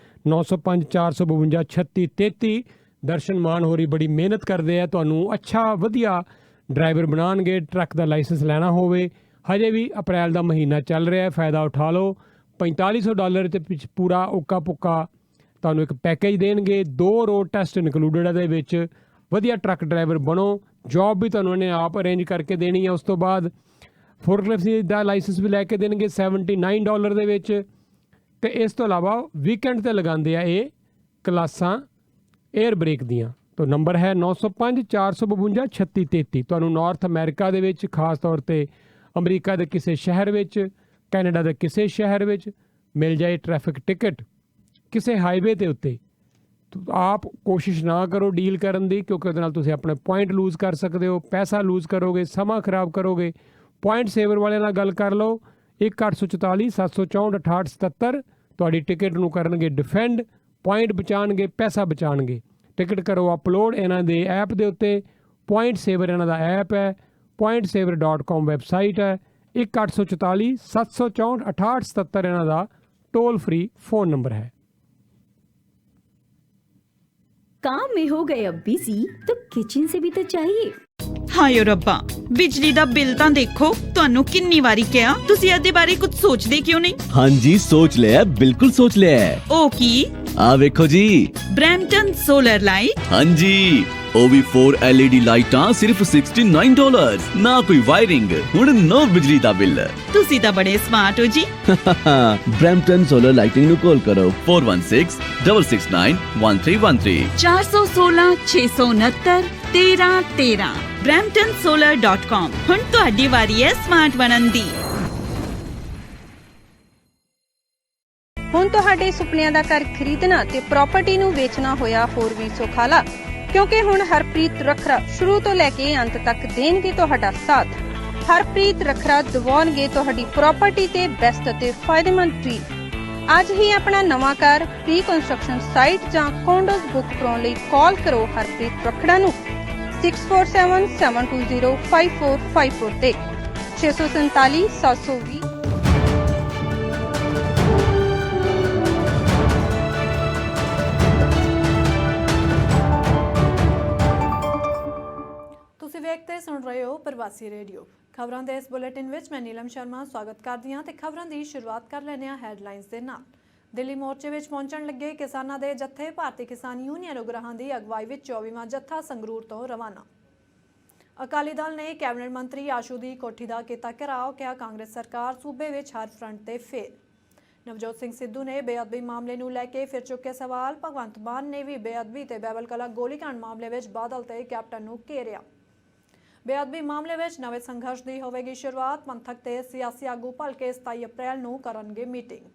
905 452 36 33 ਦਰਸ਼ਨ ਮਾਨ ਹੋਰੀ ਬੜੀ ਮਿਹਨਤ ਕਰਦੇ ਆ, ਤੁਹਾਨੂੰ ਅੱਛਾ ਵਧੀਆ ਡਰਾਈਵਰ ਬਣਾਉਣਗੇ। ਟਰੱਕ ਦਾ ਲਾਇਸੈਂਸ ਲੈਣਾ ਹੋਵੇ, ਹਜੇ ਵੀ ਅਪ੍ਰੈਲ ਦਾ ਮਹੀਨਾ ਚੱਲ ਰਿਹਾ ਹੈ, ਫਾਇਦਾ ਉਠਾ ਲਓ। $4500 ਤੇ ਪੂਰਾ ਉੱਕਾ ਪੁੱਕਾ ਤੁਹਾਨੂੰ ਇੱਕ ਪੈਕੇਜ ਦੇਣਗੇ। 2 ਰੋਡ ਟੈਸਟ ਇਨਕਲੂਡਡ ਇਹਦੇ ਵਿੱਚ। ਵਧੀਆ ਟਰੱਕ ਡਰਾਈਵਰ ਬਣੋ, ਜੌਬ ਵੀ ਤੁਹਾਨੂੰ ਇਹਨੇ ਆਪ ਅਰੇਂਜ ਕਰਕੇ ਦੇਣੀ ਹੈ। ਉਸ ਤੋਂ ਬਾਅਦ ਫੋਰਕਲਿਫਟ ਦਾ ਲਾਇਸੈਂਸ ਵੀ ਲੈ ਕੇ ਦੇਣਗੇ $79 ਦੇ ਵਿੱਚ। ਤੇ ਇਸ ਤੋਂ ਇਲਾਵਾ ਵੀਕਐਂਡ ਤੇ ਲਗਾਉਂਦੇ ਆ ਇਹ ਕਲਾਸਾਂ 에ਅਰ ਬ੍ਰੇਕ ਦੀਆਂ। ਤਾਂ ਨੰਬਰ ਹੈ 905 452 36 33। ਤੁਹਾਨੂੰ ਨਾਰਥ ਅਮਰੀਕਾ ਦੇ ਵਿੱਚ, ਖਾਸ ਤੌਰ ਤੇ ਅਮਰੀਕਾ ਦੇ ਕਿਸੇ ਸ਼ਹਿਰ ਵਿੱਚ, ਕੈਨੇਡਾ ਦੇ ਕਿਸੇ ਸ਼ਹਿਰ ਵਿੱਚ ਮਿਲ ਜਾਏ ਟ੍ਰੈਫਿਕ ਟਿਕਟ ਕਿਸੇ ਹਾਈਵੇ ਦੇ ਉੱਤੇ। ਆਪ ਕੋਸ਼ਿਸ਼ ਨਾ ਕਰੋ ਡੀਲ ਕਰਨ ਦੀ, ਕਿਉਂਕਿ ਉਹਦੇ ਨਾਲ ਤੁਸੀਂ ਆਪਣੇ ਪੁਆਇੰਟ ਲੂਜ਼ ਕਰ ਸਕਦੇ ਹੋ, ਪੈਸਾ ਲੂਜ਼ ਕਰੋਗੇ, ਸਮਾਂ ਖਰਾਬ ਕਰੋਗੇ। ਪੁਆਇੰਟ ਸੇਵਰ ਵਾਲਿਆਂ ਨਾਲ ਗੱਲ ਕਰ ਲਓ। 1844 764 6877 ਤੁਹਾਡੀ ਟਿਕਟ ਨੂੰ ਕਰਨਗੇ ਡਿਫੈਂਡ, ਪੁਆਇੰਟ ਬਚਾਉਣਗੇ, ਪੈਸਾ ਬਚਾਉਣਗੇ। ਟਿਕਟ ਕਰੋ ਅਪਲੋਡ ਇਹਨਾਂ ਦੇ ਐਪ ਦੇ ਉੱਤੇ। ਪੁਆਇੰਟ ਸੇਵਰ ਇਹਨਾਂ ਦਾ ਐਪ ਹੈ, pointsaver.com ਵੈਬਸਾਈਟ ਹੈ। 1844 764 6877 ਇਹਨਾਂ ਦਾ टोल फ्री फ़ोन नंबर है। काम में हो गए अब बिजी तो किचन से भी तो चाहिए। ਹਾਏ ਰੱਬਾ, ਬਿਜਲੀ ਦਾ ਬਿੱਲ ਤਾਂ ਦੇਖੋ। ਤੁਹਾਨੂੰ ਕਿੰਨੀ ਵਾਰੀ ਕਿਹਾ, ਤੁਸੀਂ ਇਹਦੇ ਬਾਰੇ ਕੁਝ ਸੋਚਦੇ ਕਿਉਂ ਨਹੀਂ? हाँ जी सोच लिया, बिल्कुल सोच लिया है। ਉਹ ਕੀ? आ देखो जी, ਬ੍ਰੈਂਪਟਨ ਸੋਲਰ ਲਾਈਟ। हाँ जी OV4 LED ਲਾਈਟਾਂ ਸਿਰਫ $69। ਨਾ ਕੋਈ ਵਾਇਰਿੰਗ, ਹੁਣ ਨੋ ਬਿਜਲੀ ਦਾ ਬਿੱਲ। ਤੁਸੀਂ ਤਾਂ ਬੜੇ ਸਮਾਰਟ ਹੋ ਜੀ। ਬ੍ਰੈਂਪਟਨ ਸੋਲਰ ਲਾਈਟਿੰਗ ਨੂੰ ਕਾਲ ਕਰੋ 4166691313 416 669 1313 bramptonsolar.com। ਹੁਣ ਤੁਹਾਡੀ ਵਾਰੀ ਹੈ ਸਮਾਰਟ ਬਣਨ ਦੀ। ਹੁਣ ਤੁਹਾਡੇ ਸੁਪਨਿਆਂ ਦਾ ਘਰ ਖਰੀਦਣਾ ਤੇ ਪ੍ਰਾਪਰਟੀ ਨੂੰ ਵੇਚਣਾ ਹੋਇਆ ਹੋਰ ਵੀ ਸੁਖਾਲਾ, ਕਿਉਂਕਿ ਹੁਣ ਹਰਪ੍ਰੀਤ ਰੱਖਰਾ ਸ਼ੁਰੂ ਤੋਂ ਲੈ ਕੇ ਅੰਤ ਤੱਕ ਦੇਣਗੇ ਤੁਹਾਡਾ ਸਾਥ। ਹਰਪ੍ਰੀਤ ਰੱਖਰਾ ਦਿਵਾਉਣਗੇ ਤੁਹਾਡੀ ਪ੍ਰਾਪਰਟੀ ਤੇ ਬੈਸਟ ਅਤੇ ਫਾਇਦੇਮੰਦ ਡੀਲ। ਅੱਜ ਹੀ ਆਪਣਾ ਨਵਾਂ ਘਰ, ਪ੍ਰੀ ਕੰਸਟਰਕਸ਼ਨ ਸਾਈਟ ਜਾਂ ਕੰਡੋਜ਼ ਬੁੱਕ ਕਰਾਉਣ ਲਈ ਕਾਲ ਕਰੋ ਹਰਪ੍ਰੀਤ ਰੱਖੜਾ ਨੂੰ 6477205454 ਤੇ 647 720। ਤੁਸੀਂ ਵੇਖਦੇ ਸੁਣ ਰਹੇ ਹੋ ਪ੍ਰਵਾਸੀ ਰੇਡੀਓ। ਖਬਰਾਂ ਦੇ ਇਸ ਬੁਲੇਟਿਨ ਵਿੱਚ ਮੈਂ ਨੀਲਮ ਸ਼ਰਮਾ ਸਵਾਗਤ ਕਰਦੀ ਹਾਂ ਤੇ ਖਬਰਾਂ ਦੀ ਸ਼ੁਰੂਆਤ ਕਰ ਲੈਂਦੇ ਹਾਂ ਹੈਡਲਾਈਨਸ ਦੇ ਨਾਲ। ਦਿੱਲੀ ਮੋਰਚੇ ਵਿੱਚ ਪਹੁੰਚਣ ਲੱਗੇ ਕਿਸਾਨਾਂ ਦੇ ਜੱਥੇ ਭਾਰਤੀ ਕਿਸਾਨ ਯੂਨੀਅਨ ਉਗਰਾਹਾਂ ਦੀ ਅਗਵਾਈ ਵਿੱਚ 24ਵਾਂ ਜੱਥਾ ਸੰਗਰੂਰ ਤੋਂ ਰਵਾਨਾ। ਅਕਾਲੀ ਦਲ ਨੇ ਕੈਬਨਿਟ ਮੰਤਰੀ ਆਸ਼ੂ ਦੀ ਕੋਠੀ ਦਾ ਕੀਤਾ ਘਿਰਾਓ, ਕਿਹਾ ਕਾਂਗਰਸ ਸਰਕਾਰ ਸੂਬੇ ਵਿੱਚ ਹਰ ਫਰੰਟ ਤੇ ਫੇਲ। ਨਵਜੋਤ ਸਿੰਘ ਸਿੱਧੂ ਨੇ ਬੇਅਦਬੀ ਮਾਮਲੇ ਨੂੰ ਲੈ ਕੇ ਫਿਰ ਚੁੱਕੇ ਸਵਾਲ। ਭਗਵੰਤ ਮਾਨ ਨੇ ਵੀ ਬੇਅਦਬੀ ਤੇ ਬਹਿਬਲ ਕਲਾਂ ਗੋਲੀकांड ਮਾਮਲੇ ਵਿੱਚ ਬਾਦਲ ਤੇ ਕੈਪਟਨ ਨੂੰ ਘੇਰਿਆ। ਬੇਅਦਬੀ ਮਾਮਲੇ ਵਿੱਚ ਨਵੇਂ ਸੰਘਰਸ਼ ਦੀ ਹੋਵੇਗੀ ਸ਼ੁਰੂਆਤ। ਪੰਥਕ ਤੇ ਸਿਆਸੀ ਆਗੂ ਭਲਕੇ 27 ਅਪ੍ਰੈਲ ਨੂੰ ਕਰਨਗੇ ਮੀਟਿੰਗ।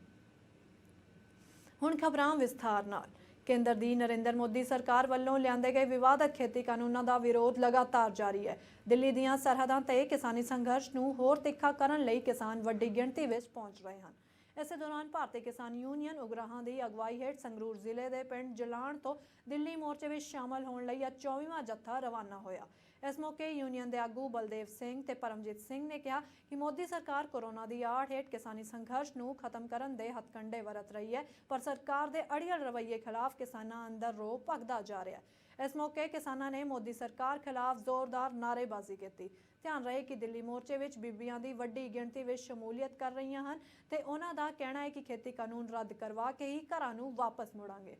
ਹੁਣ ਖਬਰਾਂ ਵਿਸਥਾਰ ਨਾਲ। ਕੇਂਦਰ ਦੀ ਨਰਿੰਦਰ ਮੋਦੀ ਸਰਕਾਰ ਵੱਲੋਂ ਲਿਆਂਦੇ ਗਏ ਵਿਵਾਦਕ ਖੇਤੀ ਕਾਨੂੰਨਾਂ ਦਾ ਵਿਰੋਧ ਲਗਾਤਾਰ ਜਾਰੀ ਹੈ। ਦਿੱਲੀ ਦੀਆਂ ਸਰਹੱਦਾਂ ਤੇ ਕਿਸਾਨੀ ਸੰਘਰਸ਼ ਨੂੰ ਹੋਰ ਤਿੱਖਾ ਕਰਨ ਲਈ ਕਿਸਾਨ ਵੱਡੀ ਗਿਣਤੀ ਵਿੱਚ ਪਹੁੰਚ ਰਹੇ ਹਨ। ਇਸੇ ਦੌਰਾਨ ਭਾਰਤੀ ਕਿਸਾਨ ਯੂਨੀਅਨ ਉਗਰਾਹਾਂ ਦੀ ਅਗਵਾਈ ਹੇਠ ਸੰਗਰੂਰ ਜ਼ਿਲ੍ਹੇ ਦੇ ਪਿੰਡ ਜਲਾਣ ਤੋਂ ਦਿੱਲੀ ਮੋਰਚੇ ਵਿੱਚ ਸ਼ਾਮਲ ਹੋਣ ਲਈ ਅੱਜ 24ਵਾਂ ਜੱਥਾ ਰਵਾਨਾ ਹੋਇਆ। ਇਸ ਮੌਕੇ ਯੂਨੀਅਨ ਦੇ ਆਗੂ ਬਲਦੇਵ ਸਿੰਘ ਤੇ ਪਰਮਜੀਤ ਸਿੰਘ ਨੇ ਕਿਹਾ ਕਿ ਮੋਦੀ ਸਰਕਾਰ ਕੋਰੋਨਾ ਦੀ ਆੜ ਹੇਠ ਕਿਸਾਨੀ ਸੰਘਰਸ਼ ਨੂੰ ਖਤਮ ਕਰਨ ਦੇ ਹੱਥਕੰਡੇ ਵਰਤ ਰਹੀ ਹੈ, ਪਰ ਸਰਕਾਰ ਦੇ ਅੜੀਅਲ ਰਵੱਈਏ ਖਿਲਾਫ ਕਿਸਾਨਾਂ ਅੰਦਰ ਰੋਹ ਭਖਦਾ ਜਾ ਰਿਹਾ ਹੈ। ਇਸ ਮੌਕੇ ਕਿਸਾਨਾਂ ਨੇ ਮੋਦੀ ਸਰਕਾਰ ਖਿਲਾਫ ਜ਼ੋਰਦਾਰ ਨਾਅਰੇਬਾਜ਼ੀ ਕੀਤੀ। ਧਿਆਨ ਰਹੇ ਕਿ ਦਿੱਲੀ ਮੋਰਚੇ ਵਿੱਚ ਬੀਬੀਆਂ ਦੀ ਵੱਡੀ ਗਿਣਤੀ ਵਿੱਚ ਸ਼ਮੂਲੀਅਤ ਕਰ ਰਹੀਆਂ ਹਨ ਤੇ ਉਹਨਾਂ ਦਾ ਕਹਿਣਾ ਹੈ ਕਿ ਖੇਤੀ ਕਾਨੂੰਨ ਰੱਦ ਕਰਵਾ ਕੇ ਹੀ ਘਰਾਂ ਨੂੰ ਵਾਪਸ ਮੁੜਾਂਗੇ।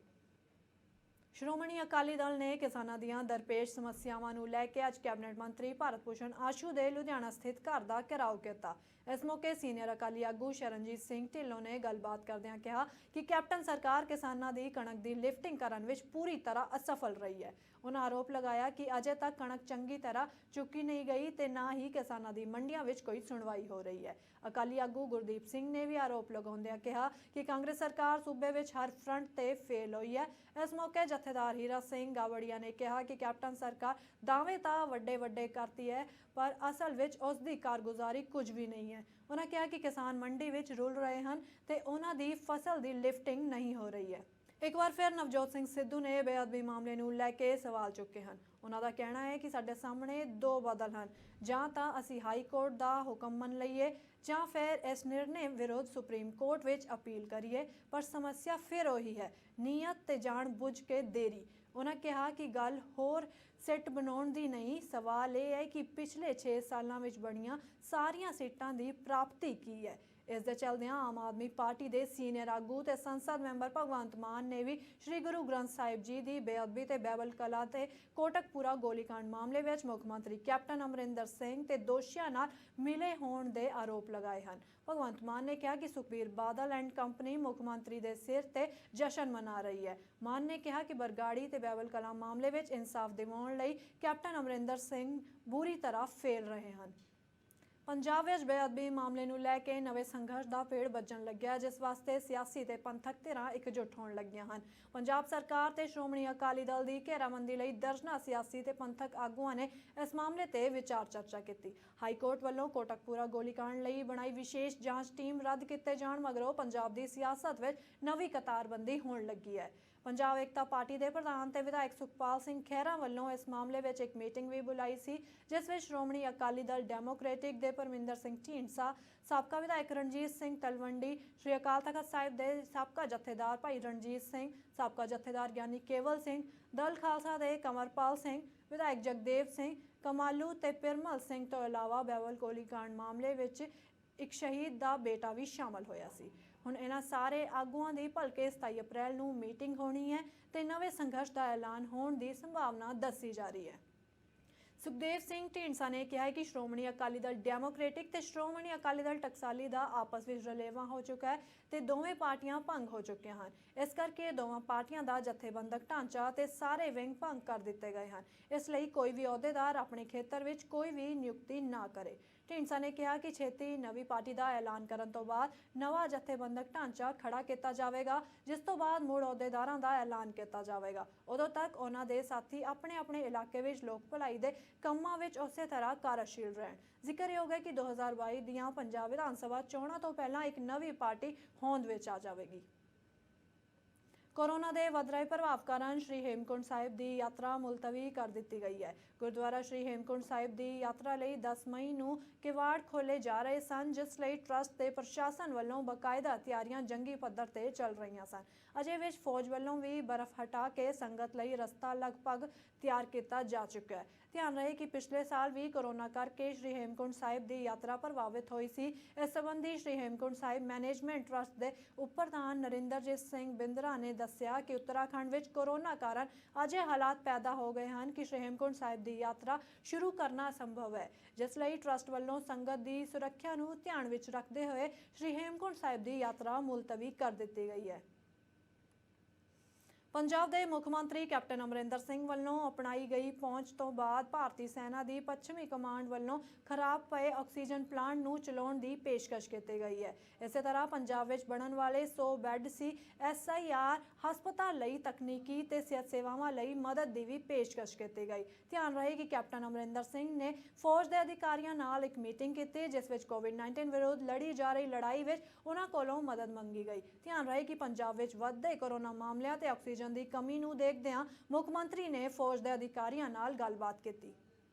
ਸ਼੍ਰੋਮਣੀ ਅਕਾਲੀ ਦਲ ਨੇ ਕਿਸਾਨਾਂ ਦੀਆਂ ਦਰਪੇਸ਼ ਸਮੱਸਿਆਵਾਂ ਨੂੰ ਲੈ ਕੇ ਅੱਜ ਕੈਬਨਿਟ ਮੰਤਰੀ ਭਾਰਤ ਭੂਸ਼ਣ ਆਸ਼ੂ ਦੇ ਲੁਧਿਆਣਾ ਸਥਿਤ ਘਰ ਦਾ ਘਿਰਾਓ ਕੀਤਾ। ਇਸ ਮੌਕੇ ਸੀਨੀਅਰ ਅਕਾਲੀ ਆਗੂ ਸ਼ਰਨਜੀਤ ਸਿੰਘ ਢਿੱਲੋਂ ਨੇ ਗੱਲਬਾਤ ਕਰਦਿਆਂ ਕਿਹਾ ਕਿ ਕੈਪਟਨ ਸਰਕਾਰ ਕਿਸਾਨਾਂ ਦੀ ਕਣਕ ਦੀ ਲਿਫਟਿੰਗ ਕਰਨ ਵਿੱਚ ਪੂਰੀ ਤਰ੍ਹਾਂ ਅਸਫਲ ਰਹੀ ਹੈ। ਉਹਨਾਂ ਆਰੋਪ ਲਗਾਇਆ ਕਿ ਅਜੇ ਤੱਕ ਕਣਕ ਚੰਗੀ ਤਰ੍ਹਾਂ ਚੁੱਕੀ ਨਹੀਂ ਗਈ ਤੇ ਨਾ ਹੀ ਕਿਸਾਨਾਂ ਦੀ ਮੰਡੀਆਂ ਵਿੱਚ ਕੋਈ ਸੁਣਵਾਈ ਹੋ ਰਹੀ ਹੈ। ਅਕਾਲੀ ਆਗੂ ਗੁਰਦੀਪ ਸਿੰਘ ਨੇ ਵੀ ਆਰੋਪ ਲਗਾਉਂਦਿਆਂ ਕਿਹਾ ਕਿ ਕਾਂਗਰਸ ਸਰਕਾਰ ਸੂਬੇ ਵਿੱਚ ਹਰ ਫਰੰਟ ਤੇ ਫੇਲ ਹੋਈ ਹੈ। ਇਸ ਮੌਕੇ ਜਥੇਦਾਰ ਹੀਰਾ ਸਿੰਘ ਗਾਵੜੀਆ ਨੇ ਕਿਹਾ ਕਿ ਕੈਪਟਨ ਸਰਕਾਰ ਦਾਅਵੇ ਤਾਂ ਵੱਡੇ ਕਰਤੀ ਹੈ ਪਰ ਅਸਲ ਵਿੱਚ ਉਸ ਦੀ ਕਾਰਗੁਜ਼ਾਰੀ ਕੁਝ ਵੀ ਨਹੀਂ ਹੈ। ਉਹਨਾਂ ਕਿਹਾ ਕਿ ਕਿਸਾਨ ਮੰਡੀ ਵਿੱਚ ਰੁਲ ਰਹੇ ਹਨ ਤੇ ਉਹਨਾਂ ਦੀ ਫਸਲ ਦੀ ਲਿਫਟਿੰਗ ਨਹੀਂ ਹੋ ਰਹੀ ਹੈ। ਇੱਕ ਵਾਰ ਫਿਰ ਨਵਜੋਤ ਸਿੰਘ ਸਿੱਧੂ ਨੇ ਬੇਅਦਬੀ ਮਾਮਲੇ ਨੂੰ ਲੈ ਕੇ ਸਵਾਲ ਚੁੱਕੇ ਹਨ। ਉਹਨਾਂ ਦਾ ਕਹਿਣਾ ਹੈ ਕਿ ਸਾਡੇ ਸਾਹਮਣੇ ਦੋ ਬਦਲ ਹਨ, ਜਾਂ ਤਾਂ ਅਸੀਂ ਹਾਈ ਕੋਰਟ ਦਾ ਹੁਕਮ ਮੰਨ ਲਈਏ ਜਾਂ ਫਿਰ ਇਸ ਨਿਰਣੇ ਵਿਰੁੱਧ ਸੁਪਰੀਮ ਕੋਰਟ ਵਿੱਚ ਅਪੀਲ ਕਰੀਏ, ਪਰ ਸਮੱਸਿਆ ਫਿਰ ਉਹੀ ਹੈ, ਨੀਅਤ ਤੇ ਜਾਣ ਬੁੱਝ ਕੇ ਦੇਰੀ। ਉਹਨਾਂ ਕਿਹਾ ਕਿ ਗੱਲ ਹੋਰ ਸਿੱਟ ਬਣਾਉਣ ਦੀ ਨਹੀਂ, ਸਵਾਲ ਇਹ ਹੈ ਕਿ ਪਿਛਲੇ 6 ਸਾਲਾਂ ਵਿੱਚ ਬਣੀਆਂ ਸਾਰੀਆਂ ਸੀਟਾਂ ਦੀ ਪ੍ਰਾਪਤੀ ਕੀ ਹੈ। ਇਸ ਦੇ ਚਲਦਿਆਂ ਆਮ ਆਦਮੀ ਪਾਰਟੀ ਦੇ ਸੀਨੀਅਰ ਆਗੂ ਤੇ ਸੰਸਦ ਮੈਂਬਰ ਭਗਵੰਤ ਮਾਨ ਨੇ ਵੀ ਸ਼੍ਰੀ ਗੁਰੂ ਗ੍ਰੰਥ ਸਾਹਿਬ ਜੀ ਦੀ ਬੇਅਦਬੀ ਤੇ ਬਾਈਬਲ ਕਲਾ ਤੇ ਕੋਟਕਪੂਰਾ ਗੋਲੀकांड ਮਾਮਲੇ ਵਿੱਚ ਮੁੱਖ ਮੰਤਰੀ ਕੈਪਟਨ ਅਮਰਿੰਦਰ ਸਿੰਘ ਤੇ ਦੋਸ਼ੀਆਂ ਨਾਲ ਮਿਲੇ ਹੋਣ ਦੇ ਆਰੋਪ ਲਗਾਏ ਹਨ। ਭਗਵੰਤ ਮਾਨ ਨੇ ਕਿਹਾ ਕਿ ਸੁਖਬੀਰ ਬਾਦਲ ਐਂਡ ਕੰਪਨੀ ਮੁੱਖ ਮੰਤਰੀ ਦੇ ਸਿਰ ਤੇ ਜਸ਼ਨ ਮਨਾ ਰਹੀ ਹੈ। ਮਾਨ ਨੇ ਕਿਹਾ ਕਿ ਬਰਗਾੜੀ ਤੇ ਬਾਈਬਲ ਕਲਾ ਮਾਮਲੇ ਵਿੱਚ ਇਨਸਾਫ ਦਿਵਾਉਣ ਲਈ ਕੈਪਟਨ ਅਮਰਿੰਦਰ ਸਿੰਘ ਬੁਰੀ ਤਰ੍ਹਾਂ ਫੇਲ ਰਹੇ ਹਨ। ਪੰਜਾਬ ਵਿੱਚ ਬੇਅਦਬੀ ਮਾਮਲੇ ਨੂੰ ਲੈ ਕੇ ਨਵੇਂ ਸੰਘਰਸ਼ ਦਾ ਪੇੜ ਵੱਜਣ ਲੱਗਿਆ, ਜਿਸ ਵਾਸਤੇ ਸਿਆਸੀ ਤੇ ਪੰਥਕ ਧਿਰਾਂ ਇਕਜੁੱਟ ਹੋਣ ਲੱਗੀਆਂ ਹਨ। ਪੰਜਾਬ ਸਰਕਾਰ ਤੇ ਸ਼੍ਰੋਮਣੀ ਅਕਾਲੀ ਦਲ ਦੀ ਘੇਰਾਬੰਦੀ ਲਈ ਦਰਜਨਾਂ ਸਿਆਸੀ ਤੇ ਪੰਥਕ ਆਗੂਆਂ ਨੇ ਇਸ ਮਾਮਲੇ ਤੇ ਵਿਚਾਰ ਚਰਚਾ ਕੀਤੀ। ਹਾਈ ਕੋਰਟ ਵੱਲੋਂ ਕੋਟਕਪੂਰਾ ਗੋਲੀकांड ਲਈ ਬਣਾਈ ਵਿਸ਼ੇਸ਼ ਜਾਂਚ ਟੀਮ ਰੱਦ ਕੀਤੇ ਜਾਣ ਮਗਰੋਂ ਪੰਜਾਬ ਦੀ ਸਿਆਸਤ ਵਿੱਚ ਨਵੀਂ ਕਤਾਰਬੰਦੀ ਹੋਣ ਲੱਗੀ ਹੈ। ਪੰਜਾਬ ਏਕਤਾ ਪਾਰਟੀ ਦੇ ਪ੍ਰਧਾਨ ਤੇ ਵਿਧਾਇਕ ਸੁਖਪਾਲ ਸਿੰਘ ਖਹਿਰਾ ਵੱਲੋਂ ਇਸ ਮਾਮਲੇ ਵਿੱਚ ਇੱਕ ਮੀਟਿੰਗ ਵੀ ਬੁਲਾਈ ਸੀ, ਜਿਸ ਵਿੱਚ ਸ਼੍ਰੋਮਣੀ ਅਕਾਲੀ ਦਲ ਡੈਮੋਕ੍ਰੈਟਿਕ ਦੇ ਪਰਮਿੰਦਰ ਸਿੰਘ ਢੀਂਡਸਾ, ਸਾਬਕਾ ਵਿਧਾਇਕ ਰਣਜੀਤ ਸਿੰਘ ਤਲਵੰਡੀ, ਸ਼੍ਰੀ ਅਕਾਲ ਤਖਤ ਸਾਹਿਬ ਦੇ ਸਾਬਕਾ ਜਥੇਦਾਰ ਭਾਈ ਰਣਜੀਤ ਸਿੰਘ, ਸਾਬਕਾ ਜਥੇਦਾਰ ਗਿਆਨੀ ਕੇਵਲ ਸਿੰਘ, ਦਲ ਖਾਲਸਾ ਦੇ ਕਮਰਪਾਲ ਸਿੰਘ, ਵਿਧਾਇਕ ਜਗਦੇਵ ਸਿੰਘ ਕਮਾਲੂ ਤੇ ਪਿਰਮਲ ਸਿੰਘ ਤੋਂ ਇਲਾਵਾ ਬਾਈਬਲ ਗੋਲੀकांड ਮਾਮਲੇ ਵਿੱਚ ਇੱਕ ਸ਼ਹੀਦ ਦਾ ਬੇਟਾ ਵੀ ਸ਼ਾਮਲ ਹੋਇਆ ਸੀ। ਹੁਣ ਇਹਨਾਂ ਸਾਰੇ ਆਗੂਆਂ ਦੀ ਭਲਕੇ 27 ਅਪ੍ਰੈਲ ਨੂੰ ਮੀਟਿੰਗ ਹੋਣੀ ਹੈ ਤੇ ਨਵੇਂ ਸੰਘਰਸ਼ ਦਾ ਐਲਾਨ ਹੋਣ ਦੀ ਸੰਭਾਵਨਾ ਦੱਸੀ ਜਾ ਰਹੀ ਹੈ। ਸੁਖਦੇਵ ਸਿੰਘ ਢੀਂਡਸਾ ਨੇ ਕਿਹਾ ਹੈ ਕਿ ਸ਼੍ਰੋਮਣੀ ਅਕਾਲੀ ਦਲ ਡੈਮੋਕ੍ਰੈਟਿਕ ਤੇ ਸ਼੍ਰੋਮਣੀ ਅਕਾਲੀ ਦਲ ਟਕਸਾਲੀ ਦਾ ਆਪਸ ਵਿੱਚ ਰਲੇਵਾਂ ਹੋ ਚੁੱਕਾ ਹੈ ਤੇ ਦੋਵੇਂ ਪਾਰਟੀਆਂ ਭੰਗ ਹੋ ਚੁੱਕੀਆਂ ਹਨ। ਇਸ ਕਰਕੇ ਦੋਵਾਂ ਪਾਰਟੀਆਂ ਦਾ ਜਥੇਬੰਦਕ ਢਾਂਚਾ ਤੇ ਸਾਰੇ ਵਿੰਗ ਭੰਗ ਕਰ ਦਿੱਤੇ ਗਏ ਹਨ। ਇਸ ਲਈ ਕੋਈ ਵੀ ਅਹੁਦੇਦਾਰ ਆਪਣੇ ਖੇਤਰ ਵਿੱਚ ਕੋਈ ਵੀ ਨਿਯੁਕਤੀ ਨਾ ਕਰੇ। ਢੀਂਡਸਾ ਨੇ ਕਿਹਾ ਕਿ ਛੇਤੀ ਨਵੀਂ ਪਾਰਟੀ ਦਾ ਐਲਾਨ ਕਰਨ ਤੋਂ ਬਾਅਦ ਨਵਾਂ ਜਥੇਬੰਦਕ ਢਾਂਚਾ ਖੜਾ ਕੀਤਾ ਜਾਵੇਗਾ, ਜਿਸ ਤੋਂ ਬਾਅਦ ਮੁੜ ਅਹੁਦੇਦਾਰਾਂ ਦਾ ਐਲਾਨ ਕੀਤਾ ਜਾਵੇਗਾ। ਉਦੋਂ ਤੱਕ ਉਹਨਾਂ ਦੇ ਸਾਥੀ ਆਪਣੇ ਇਲਾਕੇ ਵਿੱਚ ਲੋਕ ਭਲਾਈ ਦੇ ਕੰਮਾਂ ਵਿੱਚ ਉਸੇ ਤਰ੍ਹਾਂ ਕਾਰਜਸ਼ੀਲ ਰਹਿਣ। ਜ਼ਿਕਰਯੋਗ ਹੈ ਕਿ 2022 ਦੀਆਂ ਪੰਜਾਬ ਵਿਧਾਨ ਸਭਾ ਚੋਣਾਂ ਤੋਂ ਪਹਿਲਾਂ ਇੱਕ ਨਵੀਂ ਪਾਰਟੀ ਹੋਂਦ ਵਿੱਚ ਆ ਜਾਵੇਗੀ। ਕੋਰੋਨਾ ਦੇ ਵਧ ਰਹੇ ਪ੍ਰਭਾਵ ਕਾਰਨ ਸ਼੍ਰੀ ਹੇਮਕੁੰਟ ਸਾਹਿਬ ਦੀ ਯਾਤਰਾ ਮੁਲਤਵੀ ਕਰ ਦਿੱਤੀ ਗਈ ਹੈ। ਗੁਰਦੁਆਰਾ ਸ਼੍ਰੀ ਹੇਮਕੁੰਟ ਸਾਹਿਬ ਦੀ ਯਾਤਰਾ ਲਈ 10 ਮਈ ਨੂੰ ਕਿਵਾੜ ਖੋਲੇ ਜਾ ਰਹੇ ਸਨ, ਜਿਸ ਲਈ ਟਰਸਟ ਤੇ ਪ੍ਰਸ਼ਾਸਨ ਵੱਲੋਂ ਬਕਾਇਦਾ ਤਿਆਰੀਆਂ ਜੰਗੀ ਪੱਧਰ ਤੇ ਚੱਲ ਰਹੀਆਂ ਸਨ। ਅਜੇ ਵਿੱਚ ਫੌਜ ਵੱਲੋਂ ਵੀ ਬਰਫ਼ ਹਟਾ ਕੇ ਸੰਗਤ ਲਈ ਰਸਤਾ ਲਗਭਗ ਤਿਆਰ ਕੀਤਾ ਜਾ ਚੁੱਕਾ ਹੈ। ਧਿਆਨ ਰਹੇ ਕਿ ਪਿਛਲੇ ਸਾਲ ਵੀ ਕੋਰੋਨਾ ਕਰਕੇ ਸ਼੍ਰੀ ਹੇਮਕੁੰਟ ਸਾਹਿਬ ਦੀ ਯਾਤਰਾ ਪ੍ਰਭਾਵਿਤ ਹੋਈ ਸੀ। ਇਸ ਸੰਬੰਧੀ ਸ਼੍ਰੀ ਹੇਮਕੁੰਟ ਸਾਹਿਬ ਮੈਨੇਜਮੈਂਟ ਟਰਸਟ ਦੇ ਉਪ ਪ੍ਰਧਾਨ ਨਰਿੰਦਰਜੀਤ ਸਿੰਘ ਬਿੰਦਰਾ ਨੇ ਦੱਸਿਆ ਕਿ ਉੱਤਰਾਖੰਡ ਵਿੱਚ ਕੋਰੋਨਾ ਕਾਰਨ ਅਜੇ ਹਾਲਾਤ ਪੈਦਾ ਹੋ ਗਏ ਹਨ ਕਿ ਸ਼੍ਰੀ ਹੇਮਕੁੰਟ ਸਾਹਿਬ ਦੀ ਯਾਤਰਾ ਸ਼ੁਰੂ ਕਰਨਾ ਸੰਭਵ ਹੈ, ਜਿਸ ਲਈ ਟਰਸਟ ਵੱਲੋਂ ਸੰਗਤ ਦੀ ਸੁਰੱਖਿਆ ਨੂੰ ਧਿਆਨ ਵਿੱਚ ਰੱਖਦੇ ਹੋਏ ਸ਼੍ਰੀ ਹੇਮਕੁੰਟ ਸਾਹਿਬ ਦੀ ਯਾਤਰਾ ਮੁਲਤਵੀ ਕਰ ਦਿੱਤੀ ਗਈ ਹੈ। ਪੰਜਾਬ ਦੇ ਮੁੱਖ ਮੰਤਰੀ ਕੈਪਟਨ ਅਮਰਿੰਦਰ ਸਿੰਘ ਵੱਲੋਂ ਅਪਣਾਈ ਗਈ ਪਹੁੰਚ ਤੋਂ ਬਾਅਦ ਭਾਰਤੀ ਸੈਨਾ ਦੀ ਪੱਛਮੀ ਕਮਾਂਡ ਵੱਲੋਂ ਖਰਾਬ ਪਏ ਆਕਸੀਜਨ ਪਲਾਂਟ ਨੂੰ ਚਲਾਉਣ ਦੀ ਪੇਸ਼ਕਸ਼ ਕੀਤੀ ਗਈ ਹੈ। ਇਸੇ ਤਰ੍ਹਾਂ ਪੰਜਾਬ ਵਿੱਚ ਬਣਨ ਵਾਲੇ 100 ਬੈੱਡ CSIR ਹਸਪਤਾਲ ਲਈ ਤਕਨੀਕੀ ਤੇ ਸਿਹਤ ਸੇਵਾਵਾਂ ਲਈ ਮਦਦ ਦੀ ਵੀ ਪੇਸ਼ਕਸ਼ ਕੀਤੀ ਗਈ। ਧਿਆਨ ਰਹੇ ਕਿ ਕੈਪਟਨ ਅਮਰਿੰਦਰ ਸਿੰਘ ਨੇ ਫੌਜ ਦੇ ਅਧਿਕਾਰੀਆਂ ਨਾਲ ਇੱਕ ਮੀਟਿੰਗ ਕੀਤੀ, ਜਿਸ ਵਿੱਚ COVID-19 ਵਿਰੁੱਧ ਲੜੀ ਜਾ ਰਹੀ ਲੜਾਈ ਵਿੱਚ ਉਹਨਾਂ ਕੋਲੋਂ ਮਦਦ ਮੰਗੀ ਗਈ। ਧਿਆਨ ਰਹੇ ਕਿ ਪੰਜਾਬ ਵਿੱਚ ਵੱਧਦੇ ਕੋਰੋਨਾ ਮਾਮਲਿਆਂ ਤੇ ਆਕਸੀਜਨ ਦੀ ਕਮੀ ਨੂੰ ਦੇਖਦਿਆਂ ਮੁੱਖ ਮੰਤਰੀ ਨੇ ਫੌਜ ਦੇ ਅਧਿਕਾਰੀਆਂ ਨਾਲ ਗੱਲਬਾਤ ਕੀਤੀ।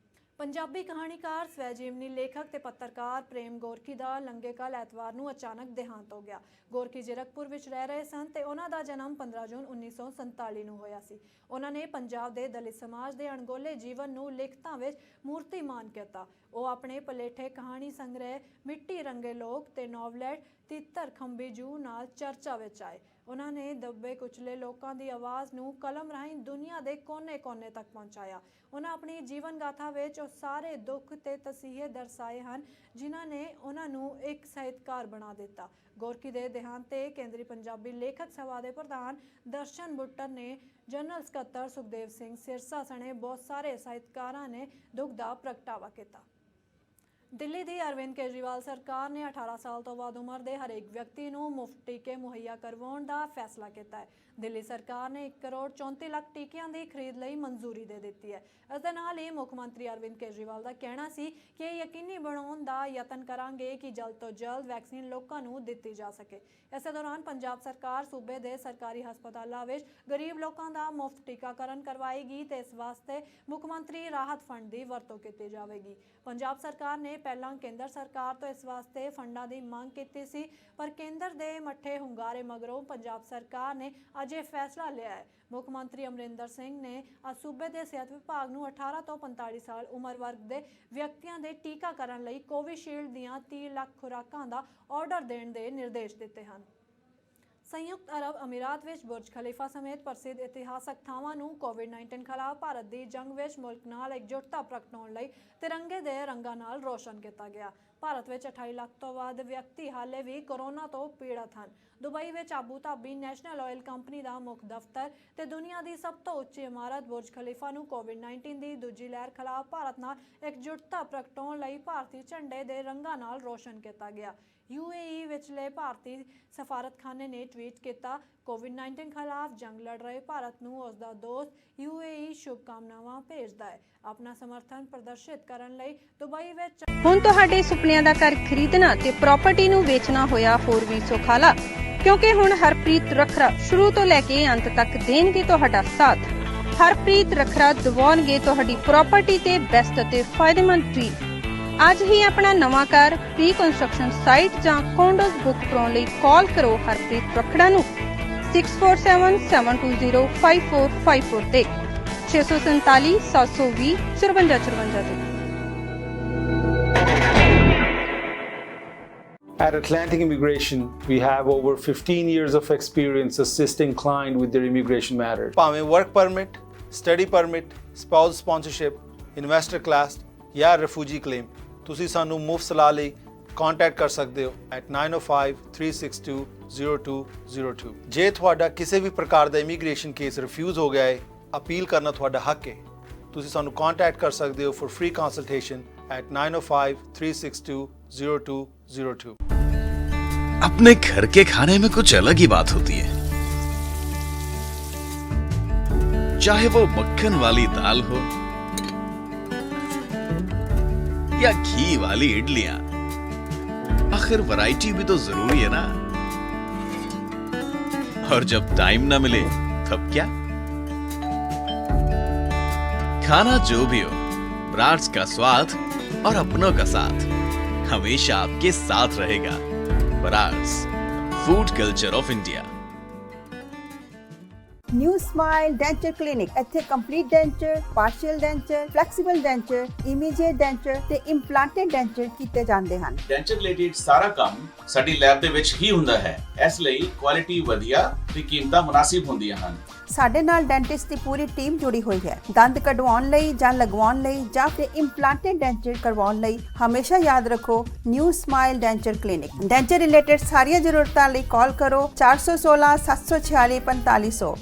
ਪੰਜਾਬੀ ਕਹਾਣੀਕਾਰ, ਸਵੈ ਜੀਵਨੀ ਲੇਖਕ ਤੇ ਪੱਤਰਕਾਰ ਪ੍ਰੇਮ ਗੋਰਖੀ ਦਾ ਲੰਘੇ ਕੱਲ੍ਹ ਐਤਵਾਰ ਨੂੰ ਅਚਾਨਕ ਦੇਹਾਂਤ ਹੋ ਗਿਆ। ਗੋਰਖੀ ਜ਼ੀਰਕਪੁਰ ਵਿੱਚ ਰਹਿ ਰਹੇ ਸਨ ਤੇ ਉਹਨਾਂ ਦਾ ਜਨਮ 15 ਜੂਨ 1947 ਨੂੰ ਹੋਇਆ ਸੀ। ਉਹਨਾਂ ਨੇ ਪੰਜਾਬ ਦੇ ਦਲਿਤ ਸਮਾਜ ਦੇ ਅਣਗੌਲੇ ਜੀਵਨ ਨੂੰ ਲਿਖਤਾਂ ਵਿੱਚ ਮੂਰਤੀਮਾਨ ਕੀਤਾ। ਉਹ ਆਪਣੇ ਪਲੇਠੇ ਕਹਾਣੀ ਸੰਗ੍ਰਹਿ ਮਿੱਟੀ ਰੰਗੇ ਲੋਕ ਤੇ ਨੋਵਲੈਟ ਤਿੱਤਰ ਖੰਬੀ ਜੂ ਨਾਲ ਚਰਚਾ ਵਿੱਚ ਆਏ। ਉਹਨਾਂ ਨੇ ਦੱਬੇ ਕੁਚਲੇ ਲੋਕਾਂ ਦੀ ਆਵਾਜ਼ ਨੂੰ ਕਲਮ ਰਾਹੀਂ ਦੁਨੀਆ ਦੇ ਕੋਨੇ-ਕੋਨੇ ਤੱਕ ਪਹੁੰਚਾਇਆ। ਉਹਨਾਂ ਆਪਣੀ ਜੀਵਨ ਗਾਥਾ ਵਿੱਚ ਉਹ ਸਾਰੇ ਦੁੱਖ ਤੇ ਤਸੀਹੇ ਦਰਸਾਏ ਹਨ ਜਿਨ੍ਹਾਂ ਨੇ ਉਹਨਾਂ ਨੂੰ ਇੱਕ ਸਾਹਿਤਕਾਰ ਬਣਾ ਦਿੱਤਾ। ਗੋਰਕੀ ਦੇ ਦੇਹਾਂਤ ਤੇ ਕੇਂਦਰੀ ਪੰਜਾਬੀ ਲੇਖਕ ਸਭਾ ਦੇ ਪ੍ਰਧਾਨ ਦਰਸ਼ਨ ਬੁੱਟਰ ਨੇ, ਜਨਰਲ ਸਕੱਤਰ ਸੁਖਦੇਵ ਸਿੰਘ ਸਿਰਸਾ ਸਣੇ ਬਹੁਤ ਸਾਰੇ ਸਾਹਿਤਕਾਰਾਂ ਨੇ ਦੁੱਖ ਦਾ ਪ੍ਰਗਟਾਵਾ ਕੀਤਾ। ਦਿੱਲੀ ਦੀ ਅਰਵਿੰਦ ਕੇਜਰੀਵਾਲ ਸਰਕਾਰ ਨੇ 18 ਸਾਲ ਤੋਂ ਵੱਧ ਉਮਰ ਦੇ ਹਰੇਕ ਵਿਅਕਤੀ ਨੂੰ ਮੁਫਤ ਟੀਕੇ ਮੁਹੱਈਆ ਕਰਵਾਉਣ ਦਾ ਫੈਸਲਾ ਕੀਤਾ ਹੈ। ਦਿੱਲੀ ਸਰਕਾਰ ਨੇ 1 ਕਰੋੜ 34 ਲੱਖ ਟੀਕਿਆਂ ਦੀ ਖਰੀਦ ਲਈ ਮਨਜ਼ੂਰੀ ਦੇ ਦਿੱਤੀ ਹੈ। ਇਸ ਦੇ ਨਾਲ ਹੀ ਮੁੱਖ ਮੰਤਰੀ ਅਰਵਿੰਦ ਕੇਜਰੀਵਾਲ ਦਾ ਕਹਿਣਾ ਸੀ ਕਿ ਇਹ ਯਕੀਨੀ ਬਣਾਉਣ ਦਾ ਯਤਨ ਕਰਾਂਗੇ ਕਿ ਜਲਦ ਤੋਂ ਜਲਦ ਵੈਕਸੀਨ ਲੋਕਾਂ ਨੂੰ ਦਿੱਤੀ ਜਾ ਸਕੇ। ਇਸੇ ਦੌਰਾਨ ਪੰਜਾਬ ਸਰਕਾਰ ਸੂਬੇ ਦੇ ਸਰਕਾਰੀ ਹਸਪਤਾਲਾਂ ਵਿੱਚ ਗਰੀਬ ਲੋਕਾਂ ਦਾ ਮੁਫਤ ਟੀਕਾਕਰਨ ਕਰਵਾਏਗੀ ਤੇ ਇਸ ਵਾਸਤੇ ਮੁੱਖ ਮੰਤਰੀ ਰਾਹਤ ਫੰਡ ਦੀ ਵਰਤੋਂ ਕੀਤੀ ਜਾਵੇਗੀ। ਪੰਜਾਬ ਸਰਕਾਰ ਨੇ ਪਹਿਲਾਂ ਕੇਂਦਰ ਸਰਕਾਰ ਤੋਂ ਇਸ ਵਾਸਤੇ ਫੰਡਾਂ ਦੀ ਮੰਗ ਕੀਤੀ ਸੀ, ਪਰ ਕੇਂਦਰ ਦੇ ਮੱਠੇ ਹੁੰਗਾਰੇ ਮਗਰੋਂ ਪੰਜਾਬ ਸਰਕਾਰ ਨੇ ਅੱਜ ਇਹ ਫੈਸਲਾ ਲਿਆ ਹੈ। ਮੁੱਖ ਮੰਤਰੀ ਅਮਰਿੰਦਰ ਸਿੰਘ ਨੇ ਅੱਜ ਸੂਬੇ ਦੇ ਸਿਹਤ ਵਿਭਾਗ ਨੂੰ 18 ਤੋਂ 45 ਸਾਲ ਉਮਰ ਵਰਗ ਦੇ ਵਿਅਕਤੀਆਂ ਦੇ ਟੀਕਾਕਰਨ ਲਈ ਕੋਵਿਸ਼ੀਲਡ ਦੀਆਂ 30 ਲੱਖ ਖੁਰਾਕਾਂ ਦਾ ਆਰਡਰ ਦੇਣ ਦੇ ਨਿਰਦੇਸ਼ ਦਿੱਤੇ ਹਨ। ਸੰਯੁਕਤ ਅਰਬ ਅਮੀਰਾਤ ਵਿੱਚ ਬੁਰਜ ਖਲੀਫਾ ਸਮੇਤ ਪ੍ਰਸਿੱਧ ਇਤਿਹਾਸਕ ਥਾਵਾਂ ਨੂੰ ਕੋਵਿਡ-19 ਖਿਲਾਫ ਭਾਰਤ ਦੀ ਜੰਗ ਵਿੱਚ ਮੁਲਕ ਨਾਲ ਇਕਜੁੱਟਤਾ ਪ੍ਰਗਟਾਉਣ ਲਈ ਤਿਰੰਗੇ ਦੇ ਰੰਗਾਂ ਨਾਲ ਰੋਸ਼ਨ ਕੀਤਾ ਗਿਆ। ਭਾਰਤ ਵਿੱਚ 28 ਲੱਖ ਤੋਂ ਵੱਧ ਵਿਅਕਤੀ ਹਾਲੇ ਵੀ ਕੋਰੋਨਾ ਤੋਂ ਪੀੜਤ ਹਨ। ਦੁਬਈ ਵਿੱਚ Abu Dhabi National Oil Company ਦਾ ਮੁੱਖ ਦਫ਼ਤਰ ਤੇ ਦੁਨੀਆ ਦੀ ਸਭ ਤੋਂ ਉੱਚੀ ਇਮਾਰਤ ਬੁਰਜ ਖਲੀਫਾ ਨੂੰ ਕੋਵਿਡ-19 ਦੀ ਦੂਜੀ ਲਹਿਰ ਖਿਲਾਫ ਭਾਰਤ ਨਾਲ ਇਕਜੁੱਟਤਾ ਪ੍ਰਗਟਾਉਣ ਲਈ ਭਾਰਤੀ ਝੰਡੇ ਦੇ ਰੰਗਾਂ ਨਾਲ ਰੋਸ਼ਨ ਕੀਤਾ ਗਿਆ। UAE ਵਿਚਲੇ ਭਾਰਤੀ ਸਫਾਰਤਖਾਨੇ ਨੇ ਟਵੀਟ ਕੀਤਾ, ਕੋਵਿਡ-19 ਖਿਲਾਫ ਜੰਗ ਲੜ ਰਹੇ ਭਾਰਤ ਨੂੰ ਉਸ ਦਾ ਦੋਸਤ UAE ਸ਼ੁਭਕਾਮਨਾਵਾਂ ਭੇਜਦਾ ਹੈ। ਆਪਣਾ ਸਮਰਥਨ ਪ੍ਰਦਰਸ਼ਿਤ ਕਰਨ ਲਈ ਦੁਬਈ ਵਿੱਚ ਹੁਣ ਤੁਹਾਡੇ ਸੁਪਨਿਆਂ ਦਾ ਘਰ ਖਰੀਦਣਾ ਤੇ ਪ੍ਰਾਪਰਟੀ ਨੂੰ ਵੇਚਣਾ ਹੋਇਆ ਹੋਰ ਵੀ ਸੁਖਾਲਾ, ਕਿਉਂਕਿ ਹੁਣ ਹਰਪ੍ਰੀਤ ਰੱਖਰਾ ਸ਼ੁਰੂ ਤੋਂ ਲੈ ਕੇ ਅੰਤ ਤੱਕ ਦੇਣਗੇ ਤੁਹਾਡਾ ਸਾਥ। ਹਰਪ੍ਰੀਤ ਰੱਖਰਾ ਦਿਵਾਉਣਗੇ ਤੁਹਾਡੀ ਪ੍ਰਾਪਰਟੀ ਤੇ ਬੈਸਟ ਅਤੇ ਫਾਇਦੇਮੰਦ ਡੀਲ। ਅੱਜ ਹੀ ਆਪਣਾ ਨਵਾਂ ਘਰ ਪ੍ਰੀ ਕੰਸਟਰਕਸ਼ਨ ਸਾਈਟ ਜਾਂ ਕੰਡੋਜ਼ ਬੁੱਕ ਕਰਾਉਣ ਲਈ ਕਾਲ ਕਰੋ ਹਰਪ੍ਰੀਤ ਰੱਖੜਾ ਨੂੰ 6477205454 ਤੇ 647 720 5454 ਤੇ। At Atlantic Immigration, we have over 15 years of experience assisting clients with their immigration matters. ਭਾਵੇਂ work permit, study permit, spouse sponsorship, investor class ਜਾਂ refugee claim, ਤੁਸੀਂ ਸਾਨੂੰ ਮੁਫਤ ਸਲਾਹ ਲਈ ਕੰਟੈਕਟ ਕਰ ਸਕਦੇ ਹੋ at 9053620202। ਜੇ ਤੁਹਾਡਾ ਕਿਸੇ ਵੀ ਪ੍ਰਕਾਰ ਦਾ ਇਮੀਗ੍ਰੇਸ਼ਨ ਕੇਸ ਰਿਫਿਊਜ਼ ਹੋ ਗਿਆ ਹੈ, ਅਪੀਲ ਕਰਨਾ ਤੁਹਾਡਾ ਹੱਕ ਹੈ। ਤੁਸੀਂ ਸਾਨੂੰ ਕੰਟੈਕਟ ਕਰ ਸਕਦੇ ਹੋ for free consultation at 9053620202। अपने घर के खाने में कुछ अलग ही बात होती है, चाहे वो मक्खन वाली दाल हो या घी वाली इडलियां। आखिर वैरायटी भी तो जरूरी है ना। और जब टाइम ना मिले तब क्या, खाना जो भी हो, ब्राड्स का स्वाद और अपनों का साथ हमेशा आपके साथ रहेगा। ब्राड्स, food culture of India. New Smile Denture Clinic, ਇੱਥੇ complete denture, partial denture, flexible denture, immediate denture ਤੇ ਇੰਪਲਾਂਟਡ ਡੈਂਚਰ ਕੀਤੇ ਜਾਂਦੇ ਹਨ। ਡੈਂਚਰ ਰਿਲੇਟਡ ਸਾਰਾ ਕੰਮ ਸਾਡੀ ਲੈਬ ਦੇ ਵਿੱਚ ਹੀ ਹੁੰਦਾ ਹੈ, ਇਸ ਲਈ ਕੁਆਲਿਟੀ ਵਧੀਆ ਤੇ ਕੀਮਤਾਂ ਮੁਨਾਸਿਬ ਹੁੰਦੀਆਂ ਹਨ। ਸਾਡੇ ਨਾਲ ਡੈਂਟਿਸਟ ਦੀ ਪੂਰੀ ਟੀਮ ਜੁੜੀ ਹੋਈ ਹੈ। ਦੰਦ ਕਢਵਾਉਣ ਲਈ ਜਾਂ ਲਗਵਾਉਣ ਲਈ ਜਾਂ ਫਿਰ ਇੰਪਲਾਂਟਡ ਡੈਂਚਰ ਕਰਵਾਉਣ ਲਈ ਹਮੇਸ਼ਾ ਯਾਦ ਰੱਖੋ new smile denture clinic. Denture related ਸਾਰੀਆਂ ਜ਼ਰੂਰਤਾਂ ਲਈ ਕਾਲ ਕਰੋ 416 746 4500।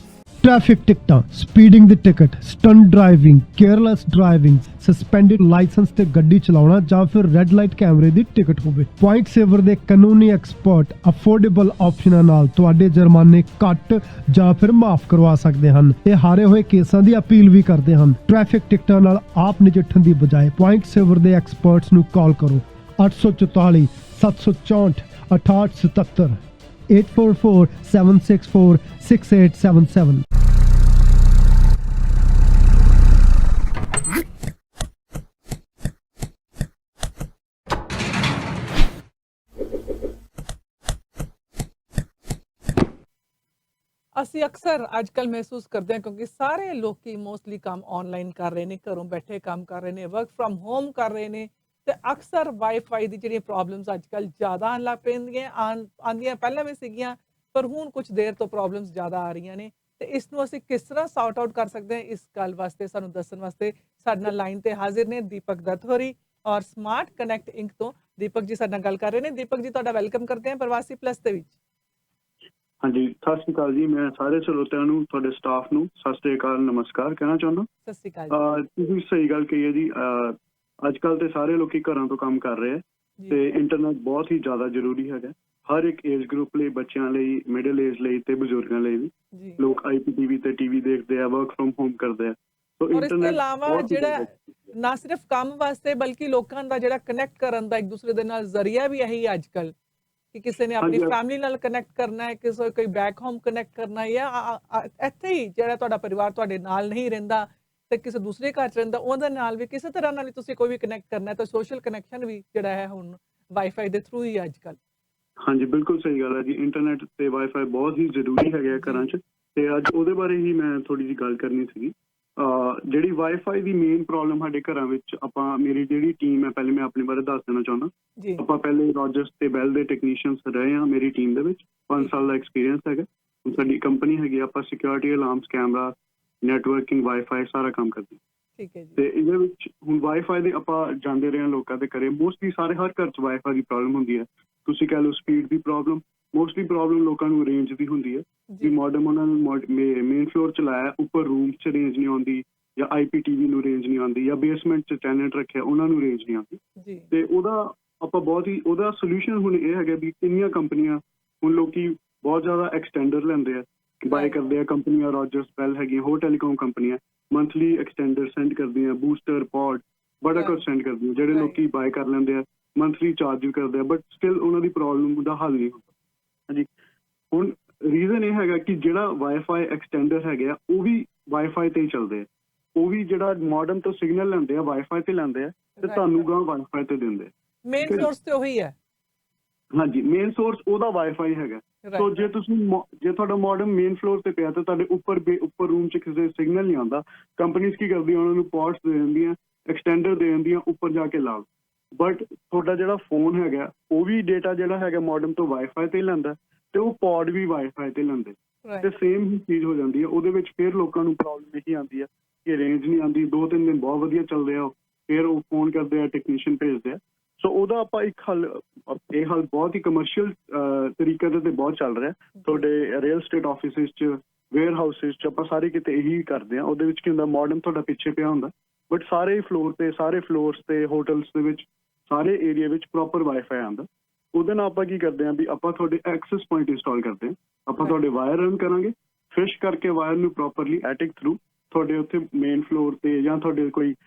ट्रैफिक टिकटां, स्पीडिंग दी ticket, stunt driving, careless driving, suspended licence ते गड्डी चलाउणा जां फिर रेड लाइट कैमरे दी टिकट होवे। पॉइंट सेवर दे कानूनी एक्सपर्ट अफोर्डेबल ऑप्शनां नाल तुहाडे जुर्माने घट जां फिर माफ करवा सकदे हन। ਇਹ ਹਾਰੇ ਹੋਏ ਕੇਸਾਂ ਦੀ ਅਪੀਲ ਵੀ ਕਰਦੇ ਹਨ। ਟ੍ਰੈਫਿਕ ਟਿਕਟਾਂ ਨਾਲ ਆਪ ਨਜਿੱਠਣ ਦੀ ਬਜਾਏ ਪੁਆਇੰਟ ਸੇਵਰ ਦੇ ਐਕਸਪਰਟਸ ਨੂੰ ਕਾਲ ਕਰੋ 844 764 6877 844 764 6877। ਅਸੀਂ ਅਕਸਰ ਅੱਜ ਕੱਲ ਮਹਿਸੂਸ ਕਰਦੇ ਹਾਂ ਕਿਉਂਕਿ ਸਾਰੇ ਲੋਕੀ ਮੋਸਟਲੀ ਕੰਮ ਆਨਲਾਈਨ ਕਰ ਰਹੇ ਨੇ, ਘਰੋਂ ਬੈਠੇ ਕੰਮ ਕਰ ਰਹੇ ਨੇ, ਵਰਕ ਫਰਮ ਹੋਮ ਕਰ ਰਹੇ ਨੇ ਤੇ ਅਕਸਰ ਵਾਈਫਾਈ ਦੀ ਜਿਹੜੀਆਂ ਪ੍ਰੋਬਲਮਸ ਅੱਜ ਕੱਲ ਜ਼ਿਆਦਾ ਆਉਣ ਲੱਗ ਪੈਂਦੀਆਂ ਆਉਂਦੀਆਂ ਪਹਿਲਾਂ ਵੀ ਸੀਗੀਆਂ ਪਰ ਹੁਣ ਕੁਝ ਦੇਰ ਤੋਂ ਪ੍ਰੋਬਲਮਸ ਜ਼ਿਆਦਾ ਆ ਰਹੀਆਂ ਨੇ ਤੇ ਇਸ ਨੂੰ ਅਸੀਂ ਕਿਸ ਤਰ੍ਹਾਂ ਸੌਰਟ ਆਊਟ ਕਰ ਸਕਦੇ ਹਾਂ, ਇਸ ਗੱਲ ਵਾਸਤੇ ਸਾਨੂੰ ਦੱਸਣ ਵਾਸਤੇ ਸਾਡੇ ਨਾਲ ਲਾਈਨ ਤੇ ਹਾਜ਼ਰ ਨੇ ਦੀਪਕ ਦੱਤ ਹੋਰੀ ਔਰ ਸਮਾਰਟ ਕਨੈਕਟ ਇੰਕ ਤੋਂ। ਦੀਪਕ ਜੀ ਸਾਡੇ ਨਾਲ ਗੱਲ ਕਰ ਰਹੇ ਨੇ। ਦੀਪਕ ਜੀ ਤੁਹਾਡਾ ਵੈਲਕਮ ਕਰਦੇ ਹਾਂ ਪ੍ਰਵਾਸੀ ਪਲੱਸ ਦੇ ਵਿੱਚ। ਹਾਂਜੀ, ਸਤਿ ਸ਼੍ਰੀ ਅਕਾਲ ਜੀ। ਮੈਂ ਸਾਰੇ ਸਰੋਤਿਆਂ ਨੂੰ, ਤੁਹਾਡੇ ਸਟਾਫ ਨੂੰ ਸਤਿ ਸ਼੍ਰੀ ਅਕਾਲ, ਨਮਸਕਾਰ ਕਹਿਣਾ ਚਾਹੁੰਦਾ। ਸਤਿ ਸ਼੍ਰੀ ਅਕਾਲ। ਤੁਸੀਂ ਸਹੀ ਗੱਲ ਕਹੀ ਹੈ ਜੀ। ਅੱਜ ਕੱਲ ਤੇ ਸਾਰੇ ਲੋਕੀ ਘਰਾਂ ਤੋਂ ਕੰਮ ਕਰ ਰਹੇ ਆ ਤੇ ਇੰਟਰਨੈਟ ਬਹੁਤ ਹੀ ਜ਼ਿਆਦਾ ਜ਼ਰੂਰੀ ਹੈਗਾ ਹਰ ਇੱਕ ਏਜ ਗਰੁੱਪ ਲਈ, ਬੱਚਿਆਂ ਲਈ, ਮਿਡਲ ਏਜ ਲਈ ਤੇ ਬਜ਼ੁਰਗਾਂ ਲਈ ਵੀ। ਲੋਕ IPTV ਤੇ TV ਦੇਖਦੇ ਆ, ਵਰਕ ਫਰੋਮ ਹੋਮ ਕਰਦੇ ਆ। ਸੋ ਔਰ ਇਸ ਤੋਂ ਇਲਾਵਾ ਜਿਹੜਾ ਨਾ ਸਿਰਫ ਕੰਮ ਵਾਸਤੇ ਬਲਕਿ ਲੋਕਾਂ ਦਾ ਜਿਹੜਾ ਕਨੈਕਟ ਕਰਨ ਦਾ ਇੱਕ ਦੂਸਰੇ ਦੇ ਨਾਲ ਜ਼ਰੀਆ ਵੀ ਇਹੀ ਅੱਜ ਕੱਲ ਕਿ ਕਿਸੇ ਨੇ ਆਪਣੀ ਫੈਮਿਲੀ ਨਾਲ ਕਨੈਕਟ ਕਰਨਾ ਹੈ, ਕਿਸੇ ਕੋਈ ਬੈਕ ਹੋਮ ਕਨੈਕਟ ਕਰਨਾ ਹੈ, ਜਾਂ ਇੱਥੇ ਹੀ ਜਿਹੜਾ ਤੁਹਾਡਾ ਪਰਿਵਾਰ ਤੁਹਾਡੇ ਨਾਲ ਨਹੀਂ ਰਹਿੰਦਾ ਤੇ ਕਿਸੇ ਦੂਸਰੇ ਘਰ ਚ ਰਹਿੰਦਾ, ਉਹਦੇ ਨਾਲ ਵੀ ਕਿਸੇ ਤਰ੍ਹਾਂ ਨਾਲ ਤੁਸੀਂ ਕੋਈ ਵੀ ਕਨੈਕਟ ਕਰਨਾ ਹੈ ਤਾਂ ਸੋਸ਼ਲ ਕਨੈਕਸ਼ਨ ਵੀ ਜਿਹੜਾ ਹੈ ਹੁਣ ਵਾਈਫਾਈ ਦੇ ਥਰੂ ਹੀ ਅੱਜ ਕੱਲ। ਹਾਂਜੀ, ਬਿਲਕੁਲ ਸਹੀ ਗੱਲ ਹੈ ਜੀ। ਇੰਟਰਨੈਟ ਤੇ ਵਾਈਫਾਈ ਬਹੁਤ ਹੀ ਜ਼ਰੂਰੀ ਹੈਗਾ ਘਰਾਂ 'ਚ ਤੇ ਅੱਜ ਉਹਦੇ ਬਾਰੇ ਹੀ ਮੈਂ ਥੋੜੀ ਜਿਹੀ ਗੱਲ ਕਰਨੀ ਸੀਗੀ। ਜਿਹੜੀ ਵਾਈਫਾਈ ਦੀ ਮੇਨ ਪ੍ਰੋਬਲਮ ਸਾਡੇ ਘਰਾਂ ਵਿੱਚ, ਮੇਰੀ ਜਿਹੜੀ ਟੀਮ ਹੈ, ਪਹਿਲੇ ਮੈਂ ਆਪਣੇ ਬਾਰੇ ਦੱਸ ਦੇਣਾ ਚਾਹੁੰਦਾ। ਆਪਾਂ ਪਹਿਲੇ ਰੋਜਰਸ ਤੇ ਬੈਲ ਦੇ ਟੈਕਨੀਸ਼ੀਅਨਸ ਰਹੇ ਹਾਂ ਮੇਰੀ ਟੀਮ ਦੇ ਵਿੱਚ। 5 ਸਾਲ ਦਾ ਐਕਸਪੀਰੀਅੰਸ ਹੈਗਾ। ਸਾਡੀ ਕੰਪਨੀ ਹੈਗੀ, ਆਪਾਂ ਸਿਕਿਉਰਿਟੀ ਅਲਾਰਮਸ, ਕੈਮਰਾ, ਨੈਟਵਰਕਿੰਗ, ਵਾਈਫਾਈ ਸਾਰਾ ਕੰਮ ਕਰਦੇ। ਠੀਕ ਹੈ ਜੀ। ਤੇ ਇਹਦੇ ਵਿੱਚ ਹੁਣ ਵਾਈਫਾਈ ਦੇ ਆਪਾਂ ਜਾਂਦੇ ਰਹੇ ਹਾਂ ਲੋਕਾਂ ਦੇ ਘਰੇ, ਮੋਸਟਲੀ ਸਾਰੇ ਹਰ ਘਰ 'ਚ ਵਾਈਫਾਈ ਦੀ ਪ੍ਰੋਬਲਮ ਹੁੰਦੀ ਹੈ। ਤੁਸੀਂ ਕਹਿ ਲਓ ਸਪੀਡ ਦੀ ਪ੍ਰੋਬਲਮ, ਮੋਸਟਲੀ ਪ੍ਰੋਬਲਮ ਲੋਕਾਂ ਨੂੰ ਰੇਂਜ ਦੀ ਹੁੰਦੀ ਹੈ ਵੀ ਮੋਡਮ ਉਹਨਾਂ ਨੇ ਮੇਨ ਫਲੋਰ ਚ ਲਾਇਆ, ਉੱਪਰ ਰੂਮ ਚ ਰੇਂਜ ਨਹੀਂ ਆਉਂਦੀ, ਜਾਂ IPTV ਨੂੰ ਰੇਂਜ ਨਹੀਂ ਆਉਂਦੀ, ਜਾਂ ਬੇਸਮੈਂਟ ਚ ਟੈਨੈਂਟ ਰੱਖਿਆ ਉਹਨਾਂ ਨੂੰ ਰੇਂਜ ਨਹੀਂ ਆਉਂਦੀ। ਤੇ ਉਹਦਾ ਸੋਲੂਸ਼ਨ ਹੁਣ ਇਹ ਹੈਗਾ ਵੀ ਕਿੰਨੀਆਂ ਕੰਪਨੀਆਂ, ਹੁਣ ਲੋਕੀ ਬਹੁਤ ਜ਼ਿਆਦਾ ਐਕਸਟੈਂਡਰ ਲੈਂਦੇ ਆ, ਬਾਏ ਕਰਦੇ ਆ ਕੰਪਨੀਆਂ, ਰੋਜਰਸ, ਬੈਲ ਹੈਗੀਆਂ, ਹੋਰ ਟੈਲੀਕਾਮ ਕੰਪਨੀਆਂ ਮੰਥਲੀ ਐਕਸਟੈਂਡਰ ਸੈਂਡ ਕਰਦੀਆਂ, ਬੂਸਟਰ, ਪੌਡ, ਬੜਾ ਕੁਝ ਸੈਂਡ ਕਰਦੀਆਂ, ਜਿਹੜੇ ਲੋਕੀ ਬਾਏ ਕਰ ਲੈਂਦੇ ਆ, ਮੰਥਲੀ ਚਾਰਜ ਵੀ ਕਰਦੇ ਆ, ਬਟ ਸਟਿਲ ਉਹਨਾਂ ਦੀ ਪ੍ਰੋਬਲਮ ਦਾ ਹੱਲ ਨਹੀਂ ਹੁੰਦਾ। ਹਾਂਜੀ, ਹੁਣ ਰੀਜ਼ਨ ਇਹ ਹੈਗਾ ਕਿ ਜਿਹੜਾ ਵਾਈਫਾਈ ਐਕਸਟੈਂਡਰ ਹੈਗਾ ਉਹ ਵੀ ਵਾਈਫਾਈ ਤੇ ਹੀ ਚੱਲਦੇ ਆ, ਉਹ ਵੀ ਜਿਹੜਾ ਮਾਡਮ ਤੋਂ ਸਿਗਨਲ ਲੈਂਦੇ ਆ ਵਾਈਫਾਈ ਤੇ ਲੈਂਦੇ ਆ ਤੇ ਤੁਹਾਨੂੰ ਗਾਂ ਵਾਈਫਾਈ ਤੇ ਦਿੰਦੇ। ਮੇਨ ਸੋਰਸ ਤੇ ਉਹੀ ਹੈ। ਹਾਂਜੀ, ਮੇਨ ਸੋਰਸ ਉਹਦਾ ਵਾਈਫਾਈ ਹੈਗਾ। ਸੋ ਜੇ ਤੁਹਾਡਾ ਮਾਡਮ ਮੇਨ ਫਲੋਰ ਤੇ ਪਿਆ ਤੇ ਤੁਹਾਡੇ ਉੱਪਰ ਰੂਮ ਚ ਕਿਸੇ ਸਿਗਨਲ ਨਹੀਂ ਆਉਂਦਾ, ਕੰਪਨੀਜ਼ ਕੀ ਕਰਦੀਆਂ, ਉਹਨਾਂ ਨੂੰ ਪੌਡਸ ਦੇ ਦਿੰਦੀਆਂ, ਐਕਸਟੈਂਡਰ ਦੇ ਦਿੰਦੀਆਂ, ਉੱਪਰ ਜਾ ਕੇ ਲਾ ਲਓ। ਬਟ ਤੁਹਾਡਾ ਜਿਹੜਾ ਫੋਨ ਹੈਗਾ ਉਹ ਵੀ ਡੇਟਾ ਜਿਹੜਾ ਹੈਗਾ ਮਾਡਮ ਤੋਂ ਵਾਈਫਾਈ ਤੇ ਲੈਂਦਾ ਤੇ ਉਹ ਪੌਡ ਵੀ ਵਾਈਫਾਈ ਤੇ ਲੈਂਦੇ ਤੇ ਸੇਮ ਹੀ ਚੀਜ਼ ਹੋ ਜਾਂਦੀ ਹੈ। ਉਹਦੇ ਵਿੱਚ ਫਿਰ ਲੋਕਾਂ ਨੂੰ ਪ੍ਰੋਬਲਮ ਇਹੀ ਆਉਂਦੀ ਹੈ ਕਿ ਰੇਂਜ ਨਹੀਂ ਆਉਂਦੀ, 2-3 ਦਿਨ ਬਹੁਤ ਵਧੀਆ ਚੱਲਦੇ ਆ, ਫਿਰ ਉਹ ਫੋਨ ਕਰਦੇ ਆ, ਟੈਕਨੀਸ਼ੀਅਨ ਭੇਜਦੇ ਆ। ਸੋ ਉਹਦਾ ਆਪਾਂ ਇੱਕ ਹੱਲ, ਇਹ ਹੱਲ ਬਹੁਤ ਹੀ ਕਮਰਸ਼ੀਅਲ ਤਰੀਕੇ ਤੇ ਬਹੁਤ ਚੱਲ ਰਿਹਾ ਤੁਹਾਡੇ ਰੀਅਲ ਸਟੇਟ ਆਫਿਸਿਸ 'ਚ, ਵੇਅਰ ਹਾਊਸਿਸ 'ਚ, ਆਪਾਂ ਸਾਰੇ ਕਿਤੇ ਇਹੀ ਕਰਦੇ ਹਾਂ। ਉਹਦੇ ਵਿੱਚ ਕੀ ਹੁੰਦਾ, ਮਾਡਮ ਤੁਹਾਡਾ ਪਿੱਛੇ ਪਿਆ ਹੁੰਦਾ ਬਟ ਸਾਰੇ ਫਲੋਰਸ ਤੇ ਹੋਟਲਸ ਦੇ ਵਿੱਚ, ਸਾਰੇ ਏਰੀਆ ਵਿੱਚ ਪ੍ਰੋਪਰ ਵਾਈਫਾਈ ਆਉਂਦਾ। ਉਹਦੇ ਨਾਲ ਆਪਾਂ ਕੀ ਕਰਦੇ ਹਾਂ ਵੀ ਆਪਾਂ ਤੁਹਾਡੇ ਐਕਸੈਸ ਪੁਆਇੰਟ ਇੰਸਟਾਲ ਕਰਦੇ ਹਾਂ। ਆਪਾਂ ਤੁਹਾਡੇ ਵਾਇਰ ਰਨ ਕਰਾਂਗੇ, ਫਿਸ਼ ਕਰਕੇ ਵਾਇਰ ਨੂੰ ਪ੍ਰੋਪਰਲੀ ਐਟਿਕ ਥਰੂ ਤੁਹਾਡੇ ਉੱਥੇ ਮੇਨ ਫਲੋਰ ਤੇ, ਜਾਂ ਤੁਹਾਡੇ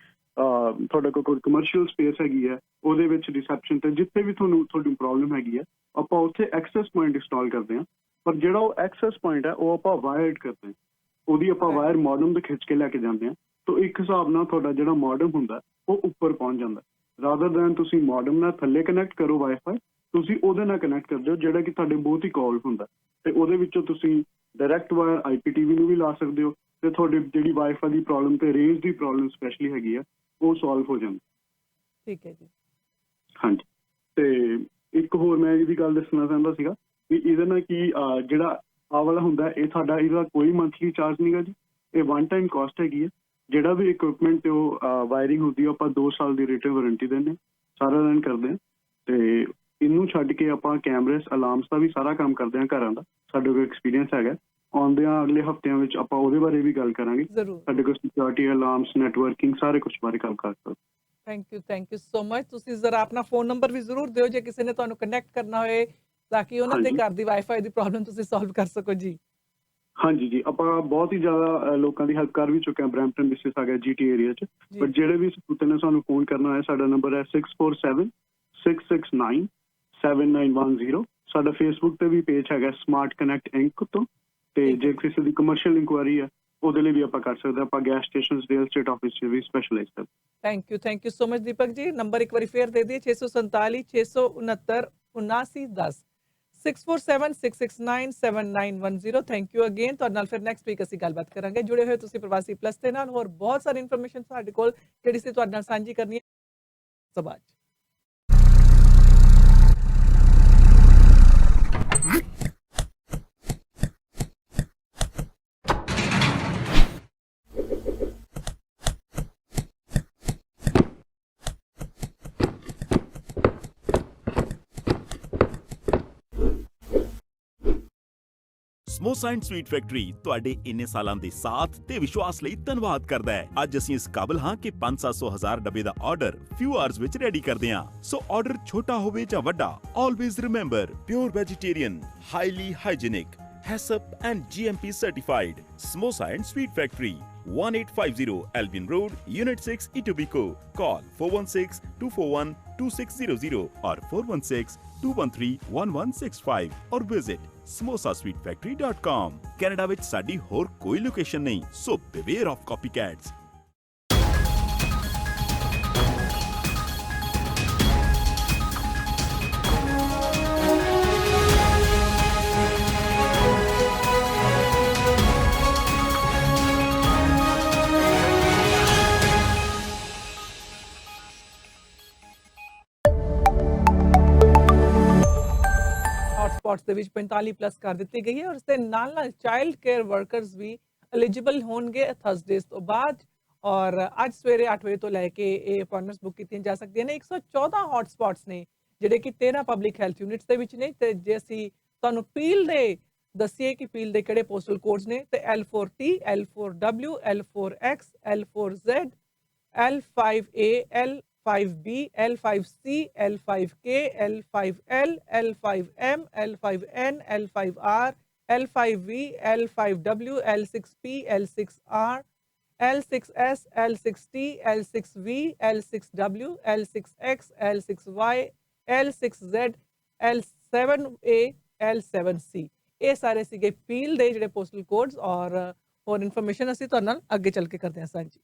ਤੁਹਾਡੇ ਕੋਲ ਕੋਈ ਕਮਰਸ਼ੀਅਲ ਸਪੇਸ ਹੈਗੀ ਹੈ ਉਹਦੇ ਵਿੱਚ ਰਿਸੈਪਸ਼ਨ ਤੇ, ਜਿੱਥੇ ਵੀ ਤੁਹਾਡੀ ਪ੍ਰੋਬਲਮ ਹੈਗੀ ਹੈ, ਆਪਾਂ ਉੱਥੇ ਐਕਸੈਸ ਪੁਆਇੰਟ ਇੰਸਟਾਲ ਕਰਦੇ ਹਾਂ। ਪਰ ਜਿਹੜਾ ਉਹ ਐਕਸੈਸ ਪੁਆਇੰਟ ਹੈ ਉਹ ਆਪਾਂ ਵਾਇਰਡ ਕਰਦੇ ਹਾਂ, ਉਹਦੀ ਆਪਾਂ ਵਾਇਰ ਮਾਡਮ ਤੋਂ ਖਿੱਚ ਕੇ ਲੈ ਕੇ ਜਾਂਦੇ ਹਾਂ। ਤਾਂ ਇੱਕ ਹਿਸਾਬ ਨਾਲ ਤੁਹਾਡਾ ਜਿਹੜਾ ਮਾਡਮ ਹੁੰਦਾ ਉਹ ਉੱਪਰ ਪਹੁੰਚ ਜਾਂਦਾ। ਰਾਦਰ ਦੈਨ ਤੁਸੀਂ ਮਾਡਮ ਨਾਲ ਥੱਲੇ ਕਨੈਕਟ ਕਰੋ ਵਾਈਫਾਈ, ਤੁਸੀਂ ਉਹਦੇ ਨਾਲ ਕਨੈਕਟ ਕਰਦੇ ਹੋ ਜਿਹੜਾ ਕਿ ਤੁਹਾਡੇ ਬਹੁਤ ਹੀ ਕੋਲ ਹੁੰਦਾ, ਤੇ ਉਹਦੇ ਵਿੱਚੋਂ ਤੁਸੀਂ ਡਾਇਰੈਕਟ ਵਾਇਰ IPTV ਨੂੰ ਵੀ ਲਾ ਸਕਦੇ ਹੋ ਤੇ ਤੁਹਾਡੀ ਜਿਹੜੀ ਵਾਈਫਾਈ ਦੀ ਪ੍ਰੋਬਲਮ ਤੇ ਰੇਂਜ ਦੀ ਪ੍ਰੋਬਲਮ ਸਪੈਸ਼ਲੀ ਹੈਗੀ ਆ ਉਹ ਸੋਲਵ ਹੋ ਜਾਂਦੀ। ਠੀਕ ਹੈ ਜੀ। ਹਾਂਜੀ, ਤੇ ਇੱਕ ਹੋਰ ਮੈਂ ਇਹਦੀ ਗੱਲ ਦੱਸਣਾ ਚਾਹੁੰਦਾ ਸੀਗਾ ਵੀ ਇਹਦੇ ਨਾਲ ਕੀ ਜਿਹੜਾ ਆਹ ਵਾਲਾ ਹੁੰਦਾ ਇਹ ਸਾਡਾ, ਇਹਦਾ ਕੋਈ ਮੰਥਲੀ ਚਾਰਜ ਨਹੀਂਗਾ ਜੀ, ਇਹ 1 ਟਾਈਮ ਕਾਸਟ ਹੈਗੀ ਹੈ। ਜਿਹੜਾ ਵੀ ਇਕਵਿਪਮੈਂਟ ਤੇ ਉਹ ਵਾਇਰਿੰਗ ਹੁੰਦੀ ਹੈ ਆਪਾਂ 2 ਸਾਲ ਦੀ ਰਿਟਰਨ ਵਾਰੰਟੀ ਦਿੰਦੇ, ਸਾਰਾ ਰਨ ਕਰਦੇ ਹਾਂ। ਤੇ ਇਹਨੂੰ ਛੱਡ ਕੇ ਆਪਾਂ ਕੈਮਰੇਸ, ਅਲਾਰਮਸ ਦਾ ਵੀ ਸਾਰਾ ਕੰਮ ਕਰਦੇ ਹਾਂ ਘਰਾਂ ਦਾ, ਸਾਡੇ ਕੋਲ ਐਕਸਪੀਰੀਅੰਸ ਹੈਗਾ। ਆਉਂਦਿਆਂ ਅਗਲੇ ਹਫ਼ਤਿਆਂ ਵਿੱਚ ਆਪਾਂ ਉਹਦੇ ਬਾਰੇ ਵੀ ਗੱਲ ਕਰਾਂਗੇ। ਸਾਡੇ ਕੋਲ ਸਿਕਿਉਰਿਟੀ, ਅਲਾਰਮਸ, ਨੈਟਵਰਕਿੰਗ ਸਾਰੇ ਕੁਝ ਬਾਰੇ ਗੱਲ ਕਰ ਸਕਦੇ। Thank you so much. ਤੁਸੀਂ ਜ਼ਰਾ ਆਪਣਾ ਫੋਨ ਨੰਬਰ ਵੀ ਜ਼ਰੂਰ ਦਿਓ ਜੇ ਕਿਸੇ ਨੇ ਤੁਹਾਨੂੰ ਕਨੈਕਟ ਕਰਨਾ ਹੋਏ ਤਾਂ ਕਿ ਉਹਨਾਂ ਦੇ ਘਰ ਦੀ ਵਾਈਫਾਈ ਦੀ ਪ੍ਰੋਬਲਮ ਤੁਸੀਂ ਸੋਲਵ ਕਰ ਸਕੋ ਜੀ। ਹਾਂਜੀ ਜੀ, ਆਪਾਂ ਬਹੁਤ ਹੀ ਜ਼ਿਆਦਾ ਲੋਕਾਂ ਦੀ ਹੈਲਪ ਕਰ ਵੀ ਚੁੱਕੇ ਹਾਂ। ਬਰੈਂਪਟਨ ਮਿਸਿਸ ਆ ਗਿਆ GT ਏਰੀਆ 'ਚ, ਬਟ ਜਿਹੜੇ ਵੀ ਸਪੂਤੇ ਨੇ ਸਾਨੂੰ ਫੋਨ ਕਰਨਾ ਹੈ, ਸਾਡਾ ਨੰਬਰ ਹੈ 6476697910। ਸਾਡਾ ਫੇਸਬੁੱਕ ਤੇ ਵੀ ਪੇਜ ਹੈਗਾ ਸਮਾਰਟ ਕਨੈਕਟ ਇੰਕ ਤੋਂ, ਤੇ ਜੇ ਕਿਸੇ ਦੀ ਕਮਰਸ਼ੀਅਲ ਇਨਕੁਆਇਰੀ ਹੈ ਉਹਦੇ ਲਈ ਵੀ ਆਪਾਂ ਕਰ ਸਕਦੇ ਹਾਂ। ਆਪਾਂ gas stations, real estate office 'ਚ ਵੀ ਸਪੈਸ਼ਲਾਈਜ਼ ਕਰਦੇ। ਥੈਂਕ ਯੂ ਸੋ ਮਚ ਦੀਪਕ ਜੀ। ਨੰਬਰ ਇੱਕ ਵਾਰੀ ਫੇਰ ਦੇ ਦਈਏ, 647 669 7910 6476697910। Thank you again. ਤੁਹਾਡੇ ਨਾਲ ਫਿਰ ਨੈਕਸਟ ਵੀਕ ਅਸੀਂ ਗੱਲਬਾਤ ਕਰਾਂਗੇ। ਜੁੜੇ ਹੋਏ ਤੁਸੀਂ ਪ੍ਰਵਾਸੀ ਪਲੱਸ ਦੇ ਨਾਲ, ਹੋਰ ਬਹੁਤ ਸਾਰੀ ਇਨਫੋਰਮੇਸ਼ਨ ਸਾਡੇ ਕੋਲ ਜਿਹੜੀ ਸੀ ਤੁਹਾਡੇ ਨਾਲ ਸਾਂਝੀ ਕਰਨੀ ਹੈ। ਸਬਾਜ। ਸਮੋਸਾ ਐਂਡ ਸਵੀਟ ਫੈਕਟਰੀ ਤੁਹਾਡੇ ਇੰਨੇ ਸਾਲਾਂ ਦੇ ਸਾਥ ਤੇ ਵਿਸ਼ਵਾਸ ਲਈ ਧੰਨਵਾਦ ਕਰਦਾ ਹੈ। ਅੱਜ ਅਸੀਂ ਇਸ ਕਾਬਲ ਹਾਂ ਕਿ 500-1000 ਡੱਬੇ ਦਾ ਆਰਡਰ ਫਿਊ ਆਵਰਸ ਵਿੱਚ ਰੈਡੀ ਕਰਦੇ ਹਾਂ। ਸੋ ਆਰਡਰ ਛੋਟਾ ਹੋਵੇ ਜਾਂ ਵੱਡਾ, always remember pure vegetarian, highly hygienic, HACCP and GMP certified. Samosa and Sweet Factory, 1850 Albion Road, Unit 6, Etobicoke. Call 416-241-2600 or 416-213-1165 or visit samosasweetfactory.com. Canada ਵਿੱਚ ਸਾਡੀ ਹੋਰ ਕੋਈ ਲੋਕੇਸ਼ਨ ਨਹੀਂ, so beware of copycats. Hotspots ਦੇ ਵਿੱਚ 45 ਪਲੱਸ ਕਰ ਦਿੱਤੀ ਗਈ ਹੈ ਔਰ ਇਸ ਦੇ ਨਾਲ ਨਾਲ ਚਾਈਲਡ ਕੇਅਰ ਵਰਕਰਸ ਵੀ ਐਲੀਜੀਬਲ ਹੋਣਗੇ ਥਰਸਡੇਜ਼ ਤੋਂ ਬਾਅਦ। ਔਰ ਅੱਜ ਸਵੇਰੇ 8 ਵਜੇ ਤੋਂ ਲੈ ਕੇ ਇਹ ਅਪਾਇੰਟਮੈਂਟਸ ਬੁੱਕ ਕੀਤੀਆਂ ਜਾ ਸਕਦੀਆਂ ਨੇ। 114 ਹੌਟਸਪੌਟਸ ਨੇ ਜਿਹੜੇ ਕਿ 13 ਪਬਲਿਕ ਹੈਲਥ ਯੂਨਿਟਸ ਦੇ ਵਿੱਚ ਨੇ। ਤੇ ਜੇ ਅਸੀਂ ਤੁਹਾਨੂੰ ਪੀਲ ਦੇ ਦੱਸੀਏ ਕਿ ਪੀਲ ਦੇ ਕਿਹੜੇ ਪੋਸਟਲ ਕੋਡਸ ਨੇ ਤੇ L4T, L4W, L4X, L4Z, L5A, L5B, L5C, L5K, L5L, L5M, L5N, L5R, L5V, L5W, L6P, L6R, L6S, L6T, L6V, L6W, L6X, L6Y, L6Z, L7A, L7C। ਇਹ ਸਾਰੇ ਸੀਗੇ ਪੀਲ ਦੇ ਜਿਹੜੇ ਪੋਸਟਲ ਕੋਡਸ ਔਰ ਹੋਰ ਇਨਫੋਰਮੇਸ਼ਨ ਅਸੀਂ ਤੁਹਾਡੇ ਨਾਲ ਅੱਗੇ ਚੱਲ ਕੇ ਕਰਦੇ ਹਾਂ ਸਾਂਝੀ।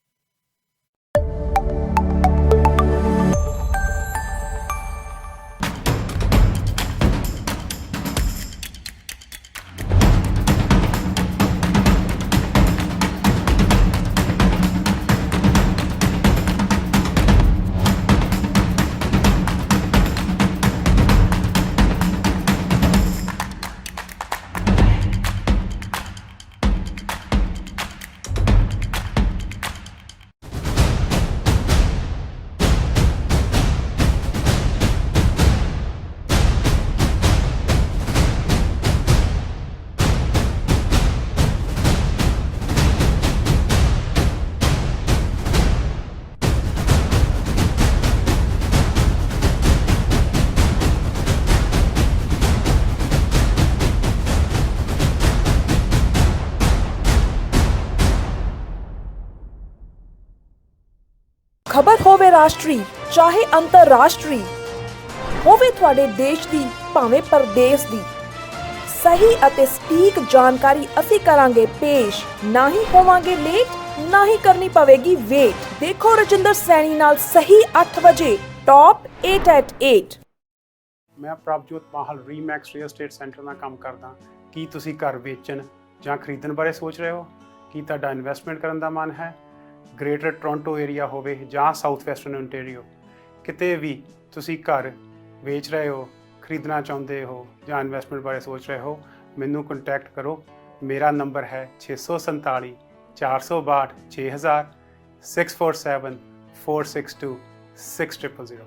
ਖਬਰ ਹੋਵੇ ਰਾਸ਼ਟਰੀ ਚਾਹੇ ਅੰਤਰਰਾਸ਼ਟਰੀ, ਹੋਵੇ ਤੁਹਾਡੇ ਦੇਸ਼ ਦੀ ਭਾਵੇਂ ਪ੍ਰਦੇਸ਼ ਦੀ, ਸਹੀ ਅਤੇ ਸਟੀਕ ਜਾਣਕਾਰੀ ਅਸੀਂ ਕਰਾਂਗੇ ਪੇਸ਼। ਨਾ ਹੀ ਹੋਵਾਂਗੇ ਲੇਟ, ਨਾ ਹੀ ਕਰਨੀ ਪਵੇਗੀ ਵੇਟ। ਦੇਖੋ ਰਜਿੰਦਰ ਸੈਣੀ ਨਾਲ ਸਹੀ 8 ਵਜੇ ਟੌਪ 8 at 8। ਮੈਂ ਪ੍ਰਭਜੋਤ ਮਾਹਲ ਰੀਮੈਕਸ ਰੀਅਲ ਏਸਟੇਟ ਸੈਂਟਰ ਨਾਲ ਕੰਮ ਕਰਦਾ। ਕੀ ਤੁਸੀਂ ਘਰ ਵੇਚਣ ਜਾਂ ਖਰੀਦਣ ਬਾਰੇ ਸੋਚ ਰਹੇ ਹੋ? ਕੀ ਤੁਹਾਡਾ ਇਨਵੈਸਟਮੈਂਟ ਕਰਨ ਦਾ ਮਨ ਹੈ? ਗ੍ਰੇਟਰ ਟੋਰਾਂਟੋ ਏਰੀਆ ਹੋਵੇ ਜਾਂ ਸਾਊਥ ਵੈਸਟਰਨ ਓਨਟਾਰੀਓ, ਕਿਤੇ ਵੀ ਤੁਸੀਂ ਘਰ ਵੇਚ ਰਹੇ ਹੋ, ਖਰੀਦਣਾ ਚਾਹੁੰਦੇ ਹੋ ਜਾਂ ਇਨਵੈਸਟਮੈਂਟ ਬਾਰੇ ਸੋਚ ਰਹੇ ਹੋ, ਮੈਨੂੰ ਕੰਟੈਕਟ ਕਰੋ। ਮੇਰਾ ਨੰਬਰ ਹੈ 647 462 6000 647 462 6000।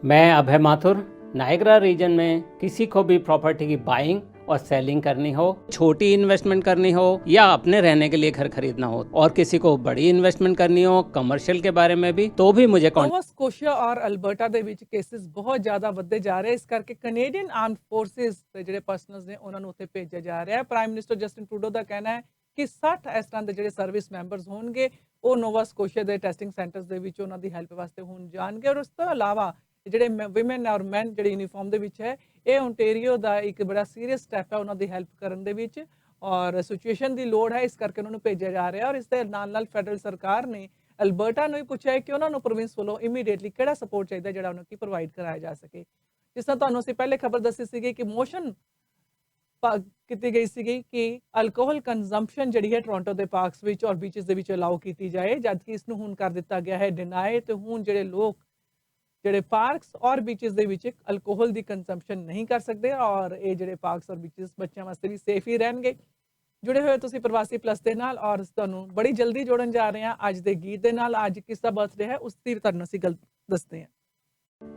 मैं अभय माथुर। नायग्रा रीजन में किसी को भी प्रॉपर्टी की बाइंग और सेलिंग करनी हो, छोटी इन्वेस्टमेंट करनी हो या अपने रहने के लिए घर खरीदना हो और किसी को बड़ी इन्वेस्टमेंट करनी हो कमर्शियल के बारे में भी, तो भी मुझे ਨੋਵਾ ਸਕੋਸ਼ੀਆ ਔਰ ਅਲਬਰਟਾ ਦੇ ਵਿੱਚ ਕੇਸਿਸ ਬਹੁਤ ਜ਼ਿਆਦਾ ਵੱਧਦੇ ਜਾ ਰਹੇ। ਇਸ ਕਰਕੇ ਕੈਨੇਡੀਅਨ ਆਰਮਡ ਫੋਰਸਿਸ ਦੇ ਜਿਹੜੇ ਪਰਸਨਲਸ ਨੇ ਉਹਨਾਂ ਨੂੰ ਉੱਥੇ ਭੇਜਿਆ ਜਾ ਰਿਹਾ ਹੈ। ਪ੍ਰਾਈਮ ਮਿਨਿਸਟਰ ਜਸਟਿਨ ਟਰੂਡੋ ਦਾ ਕਹਿਣਾ ਹੈ ਕਿ 60 ਇਸ ਤਰ੍ਹਾਂ ਦੇ ਜਿਹੜੇ ਸਰਵਿਸ ਮੈਂਬਰਸ ਹੋਣਗੇ ਉਹ ਨੋਵਾ ਸਕੋਸ਼ੀਆ ਦੇ ਟੈਸਟਿੰਗ ਸੈਂਟਰਸ ਦੇ ਵਿੱਚ ਉਹਨਾਂ ਦੀ ਹੈਲਪ ਵਾਸਤੇ ਹੁਣ ਜਾਣਗੇ। ਔਰ ਉਸ ਤੋਂ ਇਲਾਵਾ ਜਿਹੜੇ ਵਿਮਨ ਔਰ ਮੈਨ ਜਿਹੜੇ ਯੂਨੀਫਾਰਮ ਦੇ ਵਿੱਚ ਹੈ, ਇਹ ਓਨਟਾਰੀਓ ਦਾ ਇੱਕ ਬੜਾ ਸੀਰੀਅਸ ਸਟੈਪ ਹੈ ਉਹਨਾਂ ਦੀ ਹੈਲਪ ਕਰਨ ਦੇ ਵਿੱਚ ਔਰ ਸਿਚੁਏਸ਼ਨ ਦੀ ਲੋੜ ਹੈ, ਇਸ ਕਰਕੇ ਉਹਨਾਂ ਨੂੰ ਭੇਜਿਆ ਜਾ ਰਿਹਾ। ਔਰ ਇਸ ਦੇ ਨਾਲ ਨਾਲ ਫੈਡਰਲ ਸਰਕਾਰ ਨੇ ਅਲਬਰਟਾ ਨੂੰ ਵੀ ਪੁੱਛਿਆ ਹੈ ਕਿ ਉਹਨਾਂ ਨੂੰ ਪ੍ਰੋਵਿੰਸ ਵੱਲੋਂ ਇਮੀਡੀਏਟਲੀ ਕਿਹੜਾ ਸਪੋਰਟ ਚਾਹੀਦਾ ਜਿਹੜਾ ਉਹਨਾਂ ਨੂੰ ਪ੍ਰੋਵਾਈਡ ਕਰਾਇਆ ਜਾ ਸਕੇ। ਜਿਸ ਤਰ੍ਹਾਂ ਤੁਹਾਨੂੰ ਅਸੀਂ ਪਹਿਲੇ ਖਬਰ ਦੱਸੀ ਸੀਗੀ ਕਿ ਮੋਸ਼ਨ ਕੀਤੀ ਗਈ ਸੀਗੀ ਕਿ ਅਲਕੋਹਲ ਕੰਜ਼ੰਪਸ਼ਨ ਜਿਹੜੀ ਹੈ ਟੋਰਾਂਟੋ ਦੇ ਪਾਰਕਸ ਵਿੱਚ ਔਰ ਬੀਚਸ ਦੇ ਵਿੱਚ ਅਲਾਉ ਕੀਤੀ ਜਾਏ, ਜਦਕਿ ਇਸ ਨੂੰ ਹੁਣ ਕਰ ਦਿੱਤਾ ਗਿਆ ਹੈ ਡਿਨਾਈ। ਤੇ ਹੁਣ ਜਿਹੜੇ ਲੋਕ ਜਿਹੜੇ ਪਾਰਕਸ ਔਰ ਬੀਚਸ ਦੇ ਵਿੱਚ ਅਲਕੋਹਲ ਦੀ ਕੰਜ਼ੰਪਸ਼ਨ ਨਹੀਂ ਕਰ ਸਕਦੇ ਔਰ ਇਹ ਜਿਹੜੇ ਪਾਰਕਸ ਔਰ ਬੀਚਸ ਬੱਚਿਆਂ ਵਾਸਤੇ ਵੀ ਸੇਫ ਹੀ ਰਹਿਣਗੇ। ਜੁੜੇ ਹੋਏ ਤੁਸੀਂ ਪ੍ਰਵਾਸੀ ਪਲੱਸ ਦੇ ਨਾਲ ਔਰ ਤੁਹਾਨੂੰ ਬੜੀ ਜਲਦੀ ਜੋੜਨ ਜਾ ਰਹੇ ਹਾਂ ਅੱਜ ਦੇ ਗੀਤ ਦੇ ਨਾਲ। ਅੱਜ ਕਿਸ ਦਾ ਬਰਥਡੇ ਹੈ ਉਸ ਦੀ ਤੁਹਾਨੂੰ ਅਸੀਂ ਗੱਲ ਦੱਸਦੇ ਹਾਂ।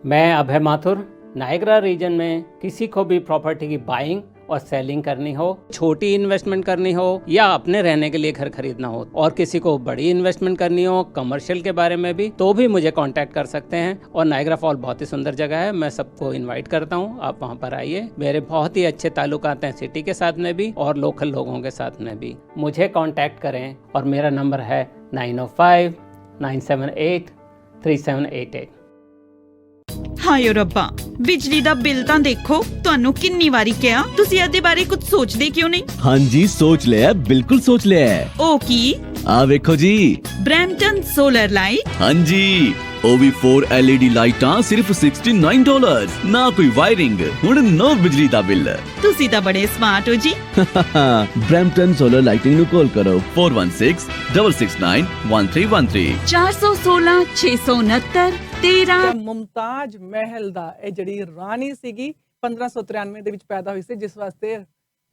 मैं अभय माथुर। नायग्रा रीजन में किसी को भी प्रॉपर्टी की बाइंग और सेलिंग करनी हो, छोटी इन्वेस्टमेंट करनी हो या अपने रहने के लिए घर खरीदना हो, और किसी को बड़ी इन्वेस्टमेंट करनी हो कमर्शियल के बारे में भी, तो भी मुझे कांटेक्ट कर सकते हैं। और नायग्रा फॉल बहुत ही सुंदर जगह है, मैं सबको इनवाइट करता हूँ, आप वहाँ पर आइए। मेरे बहुत ही अच्छे ताल्लुकात हैं सिटी के साथ में भी और लोकल लोगों के साथ में भी। मुझे कांटेक्ट करें और मेरा नंबर है 9059783788। ਹਾਏ ਰੱਬਾ, ਬਿਜਲੀ ਦਾ ਬਿੱਲ ਤਾਂ ਦੇਖੋ। ਤੁਹਾਨੂੰ ਕਿੰਨੀ ਵਾਰੀ ਕਿਹਾ ਤੁਸੀਂ ਇਹਦੇ ਬਾਰੇ ਕੁਝ ਸੋਚਦੇ ਕਿਉਂ ਨਹੀਂ? ਹਾਂਜੀ ਸੋਚ ਲਿਆ, ਬਿਲਕੁਲ ਸੋਚ ਲਿਆ। ਉਹ ਕੀ? ਆ ਵੇਖੋ ਜੀ, ਬ੍ਰੈਂਪਟਨ ਸੋਲਰ ਲਾਈਟ। ਹਾਂਜੀ ਉਹ ਵੀ 4 LED ਲਾਈਟਾਂ ਸਿਰਫ $69। ਨਾ ਕੋਈ ਵਾਇਰਿੰਗ, ਹੁਣ ਨੋ ਬਿਜਲੀ ਦਾ ਬਿੱਲ। ਤੁਸੀਂ ਤਾਂ ਬੜੇ ਸਮਾਰਟ ਹੋ ਜੀ। ਬ੍ਰੈਂਪਟਨ ਸੋਲਰ ਲਾਈਟਿੰਗ ਨੂੰ ਕਾਲ ਕਰੋ 4166691313 416-669-13। ਮੁਮਤਾਜ ਮਹਿਲ ਦਾ ਇਹ ਜਿਹੜੀ ਰਾਣੀ ਸੀਗੀ 1593 ਦੇ ਵਿੱਚ ਪੈਦਾ ਹੋਈ ਸੀ, ਜਿਸ ਵਾਸਤੇ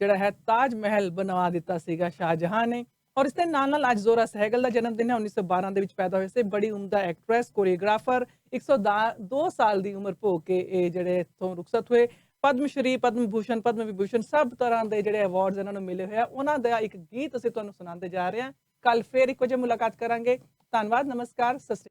ਜਿਹੜਾ ਹੈ ਤਾਜ ਮਹਿਲ ਬਣਵਾ ਦਿੱਤਾ ਸੀਗਾ ਸ਼ਾਹਜਹਾਂ ਨੇ। ਔਰ ਇਸ ਦੇ ਨਾਲ ਨਾਲ ਅੱਜ ਜ਼ੋਰਾ ਸਹਿਗਲ ਦਾ ਜਨਮ ਦਿਨ ਹੈ। 1912 ਦੇ ਵਿੱਚ ਪੈਦਾ ਹੋਏ ਸੀ। ਬੜੀ ਉਮਦਾ ਐਕਟਰੈਸ, ਕੋਰੀਓਗ੍ਰਾਫਰ, 102 ਸਾਲ ਦੀ ਉਮਰ ਭੋਗ ਕੇ ਇਹ ਜਿਹੜੇ ਇੱਥੋਂ ਰੁਖਸਤ ਹੋਏ। ਪਦਮ ਸ਼੍ਰੀ, ਪਦਮ ਭੂਸ਼ਣ, ਪਦਮ ਵਿਭੂਸ਼ਣ ਸਭ ਤਰ੍ਹਾਂ ਦੇ ਜਿਹੜੇ ਅਵਾਰਡਸ ਇਹਨਾਂ ਨੂੰ ਮਿਲੇ ਹੋਏ ਆ। ਉਹਨਾਂ ਦਾ ਇੱਕ ਗੀਤ ਅਸੀਂ ਤੁਹਾਨੂੰ ਸੁਣਾਉਂਦੇ ਜਾ ਰਹੇ ਹਾਂ। ਕੱਲ ਫੇਰ ਇੱਕ ਵਜੇ ਮੁਲਾਕਾਤ ਕਰਾਂਗੇ। ਧੰਨਵਾਦ, ਨਮਸਕਾਰ, ਸਤਿ ਸ਼੍ਰੀ ਅਕਾਲ।